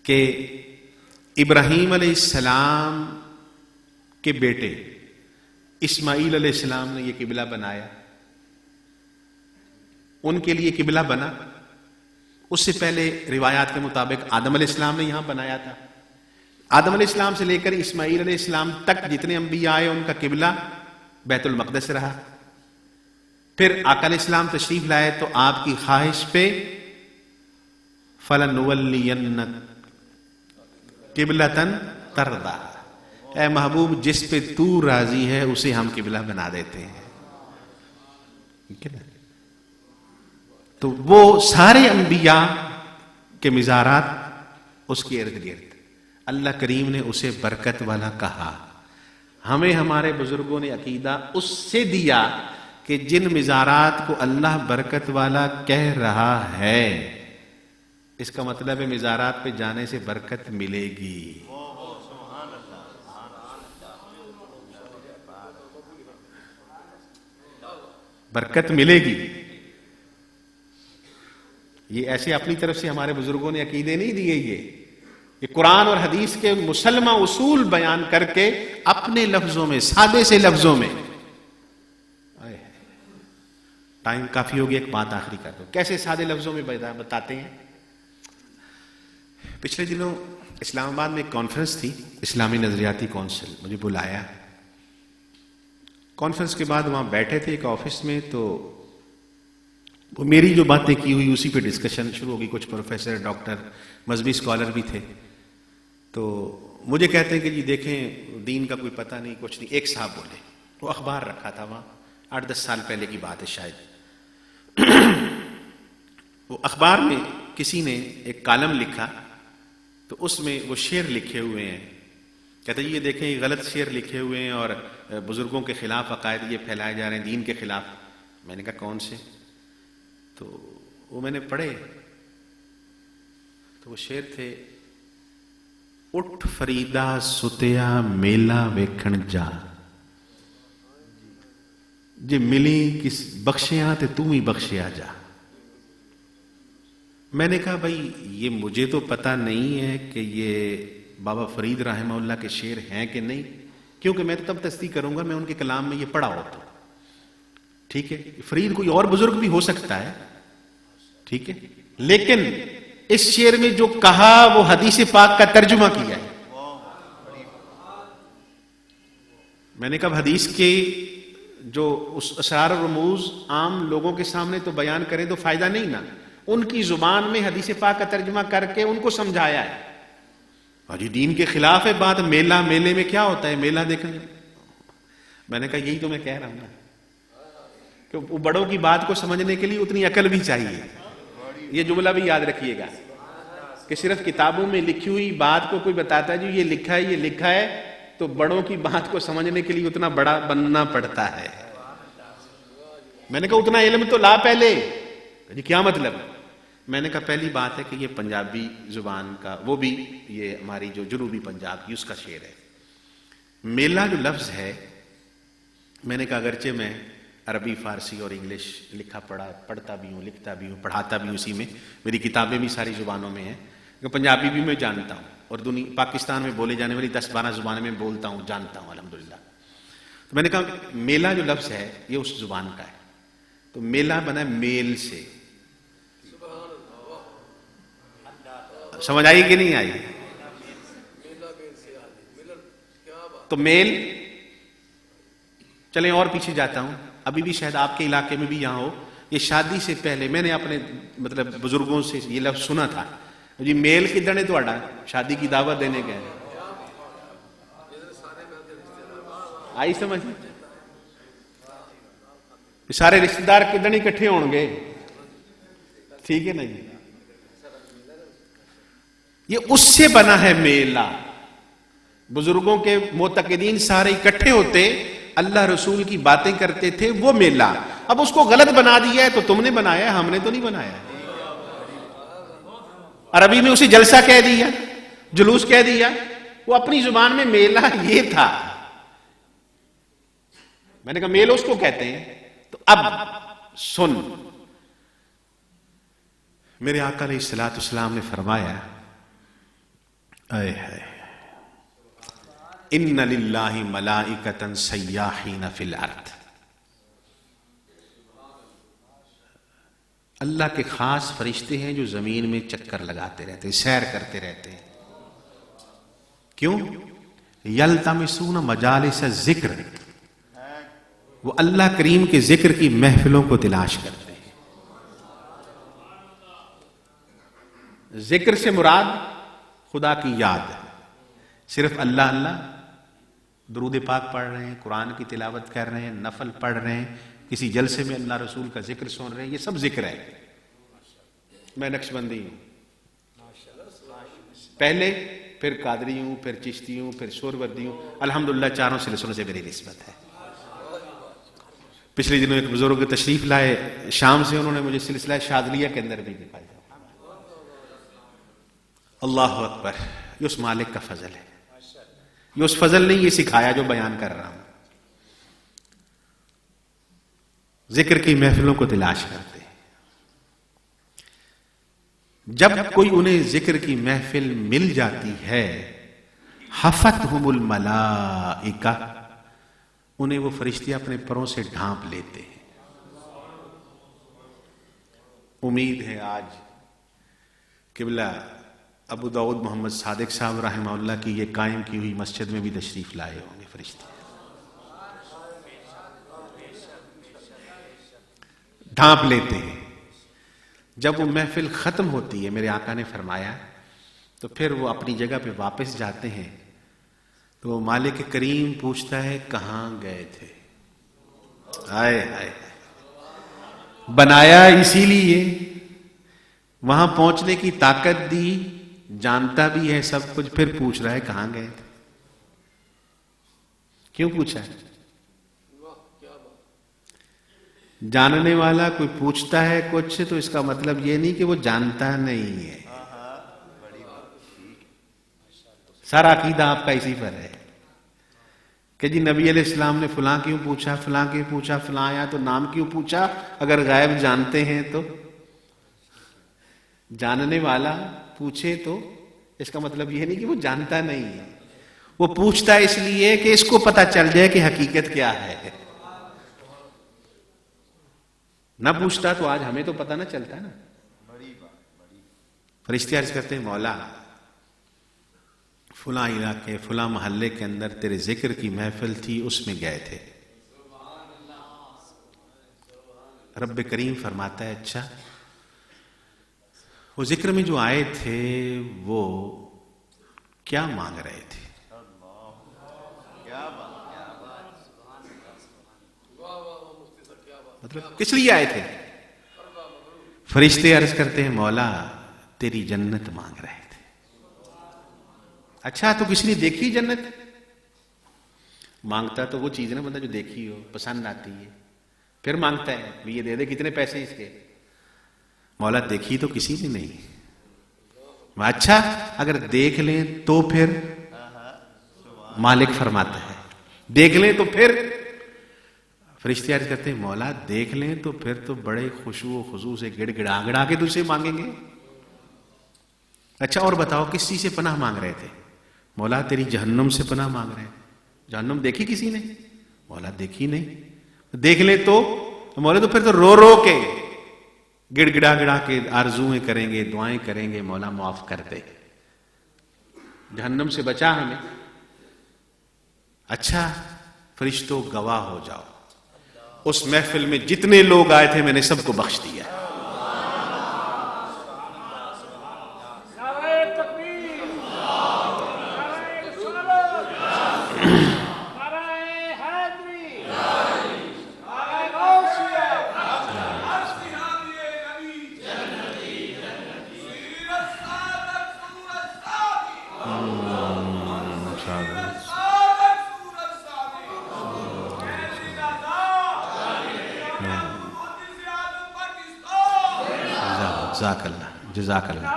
کہ ابراہیم علیہ السلام کے بیٹے اسماعیل علیہ السلام نے یہ قبلہ بنایا، ان کے لیے قبلہ بنا. اس سے پہلے روایات کے مطابق آدم علیہ السلام نے یہاں بنایا تھا. آدم علیہ السلام سے لے کر اسماعیل علیہ السلام تک جتنے انبیاء آئے ان کا قبلہ بیت المقدس رہا. پھر آقا علیہ السلام تشریف لائے تو آپ کی خواہش پہ فَلَنُوَلِّيَنَّكَ قِبْلَةً تَرْضَاهَا، اے محبوب جس پہ تو راضی ہے اسے ہم قبلہ بنا دیتے ہیں. ٹھیک ہے نا؟ تو وہ سارے انبیاء کے مزارات اس کے ارد گرد، اللہ کریم نے اسے برکت والا کہا. ہمیں ہمارے بزرگوں نے عقیدہ اس سے دیا کہ جن مزارات کو اللہ برکت والا کہہ رہا ہے، اس کا مطلب ہے مزارات پہ جانے سے برکت ملے گی. برکت ملے گی. یہ ایسے اپنی طرف سے ہمارے بزرگوں نے عقیدے نہیں دیے. یہ قرآن اور حدیث کے مسلمہ اصول بیان کر کے اپنے لفظوں میں، سادے سے لفظوں میں. ٹائم کافی ہو گیا، ایک بات آخری کر دو. کیسے سادے لفظوں میں بتاتے ہیں؟ پچھلے دنوں اسلام آباد میں ایک کانفرنس تھی، اسلامی نظریاتی کونسل، مجھے بلایا. کانفرنس کے بعد وہاں بیٹھے تھے ایک آفس میں، تو وہ میری جو باتیں کی ہوئی اسی پہ ڈسکشن شروع ہوگی. کچھ پروفیسر، ڈاکٹر، مذہبی اسکالر بھی تھے. تو مجھے کہتے ہیں کہ جی دیکھیں دین کا کوئی پتہ نہیں، کچھ نہیں. ایک صاحب بولے، وہ اخبار رکھا تھا وہاں، 8-10 سال پہلے کی بات ہے شاید. وہ اخبار میں کسی نے ایک کالم لکھا، تو اس میں وہ شعر لکھے ہوئے ہیں. کہتے ہیں یہ دیکھیں یہ غلط شعر لکھے ہوئے ہیں اور بزرگوں کے خلاف عقائد یہ پھیلائے جا رہے ہیں، دین کے خلاف. میں نے کہا کون سے؟ تو وہ میں نے پڑھے، تو وہ شعر تھے: اٹھ فریدا ستیا میلہ ویکھن جا، جے ملی کس بخشیاں تے تو ہی بخشیا جا. میں نے کہا بھائی یہ مجھے تو پتہ نہیں ہے کہ یہ بابا فرید رحمہ اللہ کے شعر ہیں کہ نہیں، کیونکہ میں تو تب تصدیق کروں گا میں ان کے کلام میں یہ پڑھا ہوتا. ٹھیک ہے، فرید کوئی اور بزرگ بھی ہو سکتا ہے، ٹھیک ہے، لیکن اس شعر میں جو کہا وہ حدیث پاک کا ترجمہ کیا ہے. میں نے کہا حدیث کے جو اس اسرار و رموز عام لوگوں کے سامنے تو بیان کریں تو فائدہ نہیں نا، ان کی زبان میں حدیث پاک کا ترجمہ کر کے ان کو سمجھایا ہے. اور یہ دین کے خلاف ہے بات. میلہ، میلے میں کیا ہوتا ہے؟ میلہ دیکھیں. میں نے کہا یہی تو میں کہہ رہا ہوں نا کہ بڑوں کی بات کو سمجھنے کے لیے اتنی عقل بھی چاہیے. یہ جملہ بھی یاد رکھیے گا کہ صرف کتابوں میں لکھی ہوئی بات کو کوئی بتاتا ہے جو یہ لکھا ہے یہ لکھا ہے، تو بڑوں کی بات کو سمجھنے کے لیے اتنا بڑا بننا پڑتا ہے. میں نے کہا اتنا علم تو لا پہلے. جی کیا مطلب؟ میں نے کہا پہلی بات ہے کہ یہ پنجابی زبان کا، وہ بھی یہ ہماری جو جنوبی پنجاب کی اس کا شعر ہے. میلہ جو لفظ ہے، میں نے کہا اگرچہ میں عربی، فارسی اور انگلش لکھا پڑھتا بھی ہوں، لکھتا بھی ہوں، پڑھاتا بھی ہوں، اسی میں میری کتابیں بھی ساری زبانوں میں ہیں، پنجابی بھی میں جانتا ہوں اور پاکستان میں بولے جانے والی 10-12 زبانیں میں بولتا ہوں، جانتا ہوں الحمدللہ. تو میں نے کہا میلہ جو لفظ ہے یہ اس زبان کا ہے. تو میلہ بنا ہے میل سے. سمجھ آئی کہ نہیں آئی؟ تو میل، چلیں اور پیچھے جاتا ہوں، ابھی بھی شاید آپ کے علاقے میں بھی یہاں ہو. یہ شادی سے پہلے میں نے اپنے بزرگوں سے یہ لفظ سنا تھا، جی میل کدھر ہے تہاڈا؟ شادی کی دعوت دینے گئے. آئی سمجھ؟ سارے رشتہ دار کدھر اکٹھے ہون گے؟ ٹھیک ہے نا جی. یہ اس سے بنا ہے میلہ. بزرگوں کے معتقدین سارے اکٹھے ہوتے، اللہ رسول کی باتیں کرتے تھے، وہ میلہ. اب اس کو غلط بنا دیا ہے تو تم نے بنایا، ہم نے تو نہیں بنایا. عربی میں اسے جلسہ کہہ دیا، جلوس کہہ دیا، وہ اپنی زبان میں میلہ یہ تھا. میں نے کہا میل اس کو کہتے ہیں. تو اب سن، میرے آقا علیہ الصلوۃ والسلام نے فرمایا ان للہ ملائکۃ سیاحین فی الارض، اللہ کے خاص فرشتے ہیں جو زمین میں چکر لگاتے رہتے ہیں، سیر کرتے رہتے ہیں. کیوں؟ یلتمسون مجالس الذکر، وہ اللہ کریم کے ذکر کی محفلوں کو تلاش کرتے ہیں. ذکر سے مراد خدا کی یاد ہے. صرف اللہ اللہ، درود پاک پڑھ رہے ہیں، قرآن کی تلاوت کر رہے ہیں، نفل پڑھ رہے ہیں، کسی جلسے میں اللہ رسول کا ذکر سن رہے ہیں، یہ سب ذکر ہے. میں نقشبندی ہوں پہلے، پھر قادری ہوں، پھر چشتی ہوں، پھر سہروردی ہوں. الحمدللہ چاروں سلسلوں سے میری نسبت ہے. پچھلے دنوں ایک بزرگ تشریف لائے شام سے، انہوں نے مجھے سلسلہ شاذلیہ کے اندر بھی دکھایا. اللہ اکبر، یہ اس مالک کا فضل ہے. یہ اس فضل نہیں، یہ سکھایا جو بیان کر رہا ہوں. ذکر کی محفلوں کو تلاش کرتے ہیں. جب کوئی انہیں ذکر کی محفل مل جاتی ہے، حفتہم الملائکہ، انہیں وہ فرشتے اپنے پروں سے ڈھانپ لیتے ہیں. امید ہے آج قبلہ ابو داؤد محمد صادق صاحب رحمہ اللہ کی یہ قائم کی ہوئی مسجد میں بھی تشریف لائے ہوں گے فرشتے. ڈھانپ لیتے ہیں. جب وہ محفل ختم ہوتی ہے، میرے آقا نے فرمایا، تو پھر وہ اپنی جگہ پہ واپس جاتے ہیں. تو وہ مالک کریم پوچھتا ہے کہاں گئے تھے؟ آئے آئے، بنایا اسی لیے، وہاں پہنچنے کی طاقت دی، جانتا بھی ہے سب کچھ، پھر پوچھ رہا ہے کہاں گئے تھے. کیوں پوچھا ہے؟ جاننے والا کوئی پوچھتا ہے کچھ تو اس کا مطلب یہ نہیں کہ وہ جانتا نہیں ہے. سارا عقیدہ آپ کا اسی پر ہے کہ جی نبی علیہ السلام نے فلاں کیوں پوچھا، فلاں کیوں پوچھا، فلاں آیا تو نام کیوں پوچھا. اگر غائب جانتے ہیں تو جاننے والا پوچھے تو اس کا مطلب یہ نہیں کہ وہ جانتا نہیں ہے. وہ پوچھتا ہے اس لیے کہ اس کو پتا چل جائے کہ حقیقت کیا ہے. نہ پوچھتا تو آج ہمیں تو پتہ نہ چلتا نا. فرشتے عرض کرتے ہیں مولا، فلاں علاقے فلاں محلے کے اندر تیرے ذکر کی محفل تھی، اس میں گئے تھے. رب کریم فرماتا ہے اچھا، وہ ذکر میں جو آئے تھے وہ کیا مانگ رہے تھے؟ مطلب کس لیے آئے تھے؟ فرشتے عرض کرتے ہیں مولا تیری جنت مانگ رہے تھے. اچھا تو کسی نے دیکھی جنت؟ مانگتا تو وہ چیز نا بندہ جو دیکھی ہو، پسند آتی ہے، پھر مانگتا ہے یہ دے دے، کتنے پیسے اس کے. مولا دیکھی تو کسی نے نہیں. اچھا اگر دیکھ لیں تو پھر؟ مالک فرماتا ہے دیکھ لیں تو پھر؟ فرشتے عرض کرتے ہیں مولا دیکھ لیں تو پھر تو بڑے خشوع و خضوع سے گڑ گڑا گڑا کے تجھ سے مانگیں گے. اچھا اور بتاؤ کس چیز سے پناہ مانگ رہے تھے؟ مولا تیری جہنم سے پناہ مانگ رہے ہیں. جہنم دیکھی کسی نے؟ مولا دیکھی نہیں. دیکھ لیں تو مولا تو پھر تو رو رو کے گڑ گڑا گڑا کے آرزویں کریں گے، دعائیں کریں گے مولا معاف کر دے، جہنم سے بچا ہمیں. اچھا فرشتوں گواہ ہو جاؤ، اس محفل میں جتنے لوگ آئے تھے میں نے سب کو بخش دیا. جزاک اللہ، جزاک اللہ.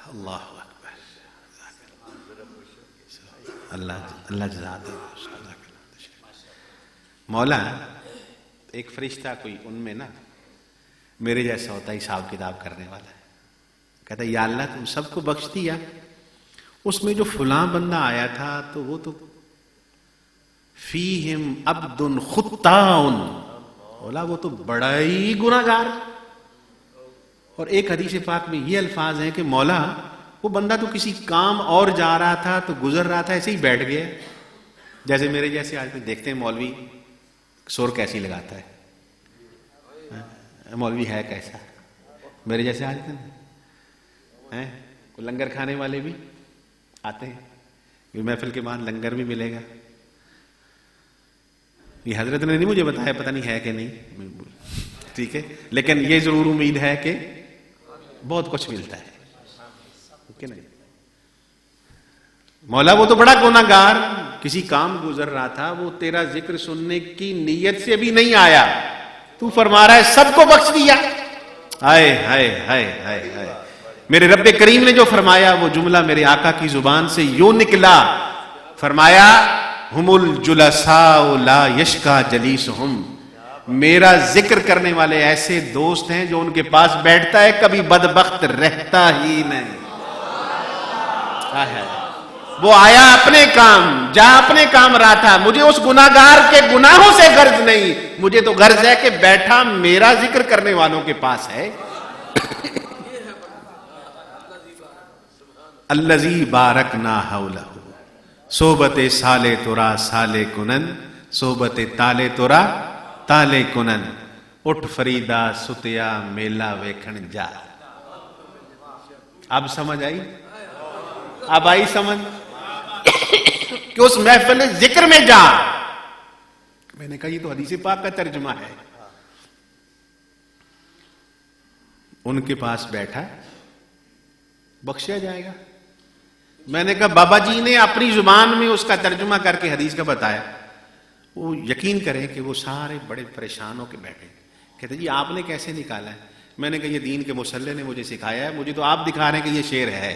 اللہ اکبر، اللہ جزاک اللہ. مولا ایک فرشتہ کوئی ان میں نا میرے جیسا ہوتا ہے، حساب کتاب کرنے والا ہے. کہتا ہے یا اللہ تم سب کو بخش دیا، اس میں جو فلاں بندہ آیا تھا تو وہ تو فیہم عبد خطاؤن، بولا وہ تو بڑا ہی گناہگار. اور ایک حدیث پاک میں یہ الفاظ ہیں کہ مولا وہ بندہ تو کسی کام اور جا رہا تھا تو گزر رہا تھا، ایسے ہی بیٹھ گیا، جیسے میرے جیسے آدمی دیکھتے ہیں مولوی شور کیسی لگاتا ہے، مولوی ہے کیسا، میرے جیسے آدمی ہیں، لنگر کھانے والے بھی آتے ہیں، یہ محفل کے بعد لنگر بھی ملے گا، یہ حضرت نے نہیں مجھے بتایا، پتہ نہیں ہے کہ نہیں، ٹھیک ہے، لیکن یہ ضرور امید ہے کہ بہت کچھ ملتا ہے کہ نہیں۔ مولا وہ تو بڑا گناہگار کسی کام گزر رہا تھا، وہ تیرا ذکر سننے کی نیت سے بھی نہیں آیا، تو فرما رہا ہے سب کو بخش دیا۔ ہائے ہائے ہائے ہائے ہائے، میرے رب کریم نے جو فرمایا وہ جملہ میرے آقا کی زبان سے یوں نکلا، فرمایا ہم الجلساء لا یشکا جلیسہم، میرا ذکر کرنے والے ایسے دوست ہیں جو ان کے پاس بیٹھتا ہے کبھی بدبخت رہتا ہی نہیں۔ وہ آیا اپنے کام، جا اپنے کام رہا تھا، مجھے اس گناہگار کے گناہوں سے غرض نہیں، مجھے تو غرض ہے کہ بیٹھا میرا ذکر کرنے والوں کے پاس ہے۔ الذی بارکنا حولہ، صحبت سالے ترا سالے کنن، صحبت تالے ترا تالے کنن، اٹھ فریدا ستیا میلہ ویکھن جا۔ اب سمجھ آئی؟ اب آئی سمجھ کہ اس محفل ذکر میں جا۔ میں نے کہا یہ تو حدیث پاک کا ترجمہ ہے۔ ان کے پاس بیٹھا بخشیا جائے گا۔ میں نے کہا بابا جی نے اپنی زبان میں اس کا ترجمہ کر کے حدیث کا بتایا، وہ یقین کریں کہ وہ سارے بڑے پریشان ہو کے بیٹھے، کہتے جی آپ نے کیسے نکالا ہے؟ میں نے کہا یہ دین کے مصلح نے مجھے سکھایا ہے، مجھے تو آپ دکھا رہے ہیں کہ یہ شعر ہے،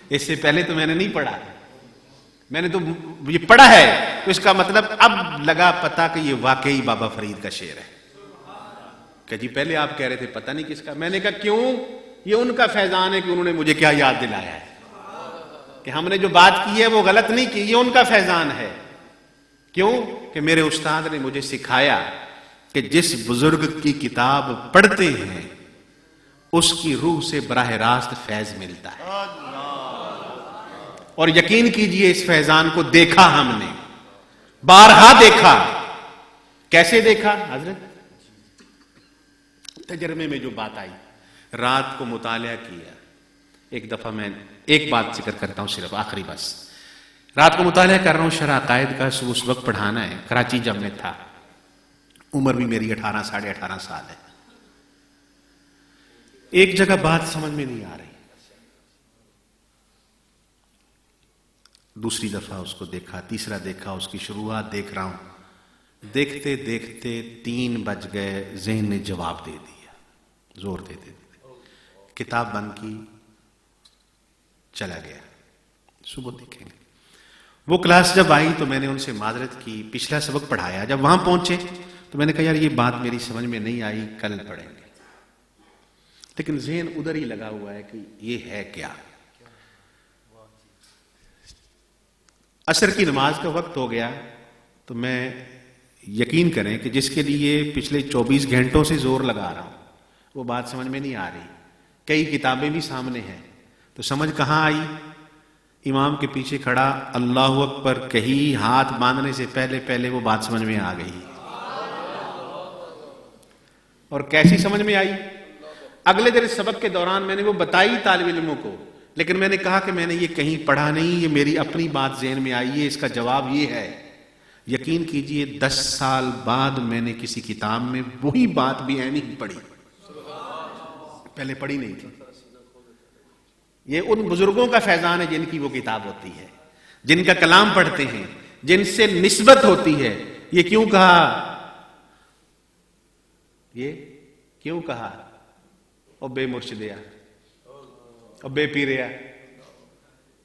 اس سے پہلے تو میں نے نہیں پڑھا، میں نے تو یہ پڑھا ہے، تو اس کا مطلب اب لگا پتا کہ یہ واقعی بابا فرید کا شعر ہے۔ کہ جی پہلے آپ کہہ رہے تھے پتہ نہیں کس کا۔ میں نے کہا کیوں؟ یہ ان کا فیضان ہے کہ انہوں نے مجھے کیا یاد دلایا ہے کہ ہم نے جو بات کی ہے وہ غلط نہیں کی، یہ ان کا فیضان ہے۔ کیوں؟ کہ میرے استاد نے مجھے سکھایا کہ جس بزرگ کی کتاب پڑھتے ہیں اس کی روح سے براہ راست فیض ملتا ہے، اور یقین کیجئے اس فیضان کو دیکھا ہم نے، بارہا دیکھا۔ کیسے دیکھا حضرت؟ تجربے میں جو بات آئی، رات کو مطالعہ کیا۔ ایک دفعہ میں ایک بات ذکر کرتا ہوں صرف، آخری بس، رات کو مطالعہ کر رہا ہوں شرح عقائد کا، اس وقت پڑھانا ہے، کراچی جب میں تھا، عمر بھی میری 18 ساڑھے 18 سال ہے۔ ایک جگہ بات سمجھ میں نہیں آ رہی، دوسری دفعہ اس کو دیکھا، تیسرا دیکھا، اس کی شروعات دیکھ رہا ہوں، دیکھتے دیکھتے 3 بج گئے، ذہن نے جواب دے دیا، زور دے دے کتاب بند کی، چلا گیا، صبح دیکھیں گے۔ وہ کلاس جب آئی تو میں نے ان سے معذرت کی، پچھلا سبق پڑھایا، جب وہاں پہنچے تو میں نے کہا یار یہ بات میری سمجھ میں نہیں آئی، کل پڑھیں گے، لیکن ذہن ادھر ہی لگا ہوا ہے کہ یہ ہے کیا۔ عصر کی نماز کا وقت ہو گیا تو میں یقین کریں کہ جس کے لیے پچھلے 24 گھنٹوں سے زور لگا رہا ہوں وہ بات سمجھ میں نہیں آ رہی، کئی کتابیں بھی سامنے ہیں، تو سمجھ کہاں آئی؟ امام کے پیچھے کھڑا اللہ اکبر کہی، ہاتھ باندھنے سے پہلے پہلے وہ بات سمجھ میں آ گئی۔ اور کیسی سمجھ میں آئی؟ اگلے دن سبق کے دوران میں نے وہ بتائی طالب علموں کو، لیکن میں نے کہا کہ میں نے یہ کہیں پڑھا نہیں، یہ میری اپنی بات ذہن میں آئی ہے، اس کا جواب یہ ہے۔ یقین کیجئے 10 سال بعد میں نے کسی کتاب میں وہی بات بھی نہیں پڑھی، پہلے پڑھی نہیں تھی۔ یہ ان بزرگوں کا فیضان ہے جن کی وہ کتاب ہوتی ہے، جن کا کلام پڑھتے ہیں، جن سے نسبت ہوتی ہے۔ یہ کیوں کہا؟ یہ کیوں کہا؟ او بے مرشدیا، او بے پیریا،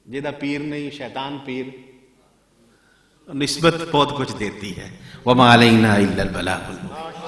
جیدہ پیر نہیں شیطان پیر، نسبت بہت کچھ دیتی ہے۔ وَمَا عَلَيْنَا إِلَّا الْبَلَاغُ الْمُبِينُ۔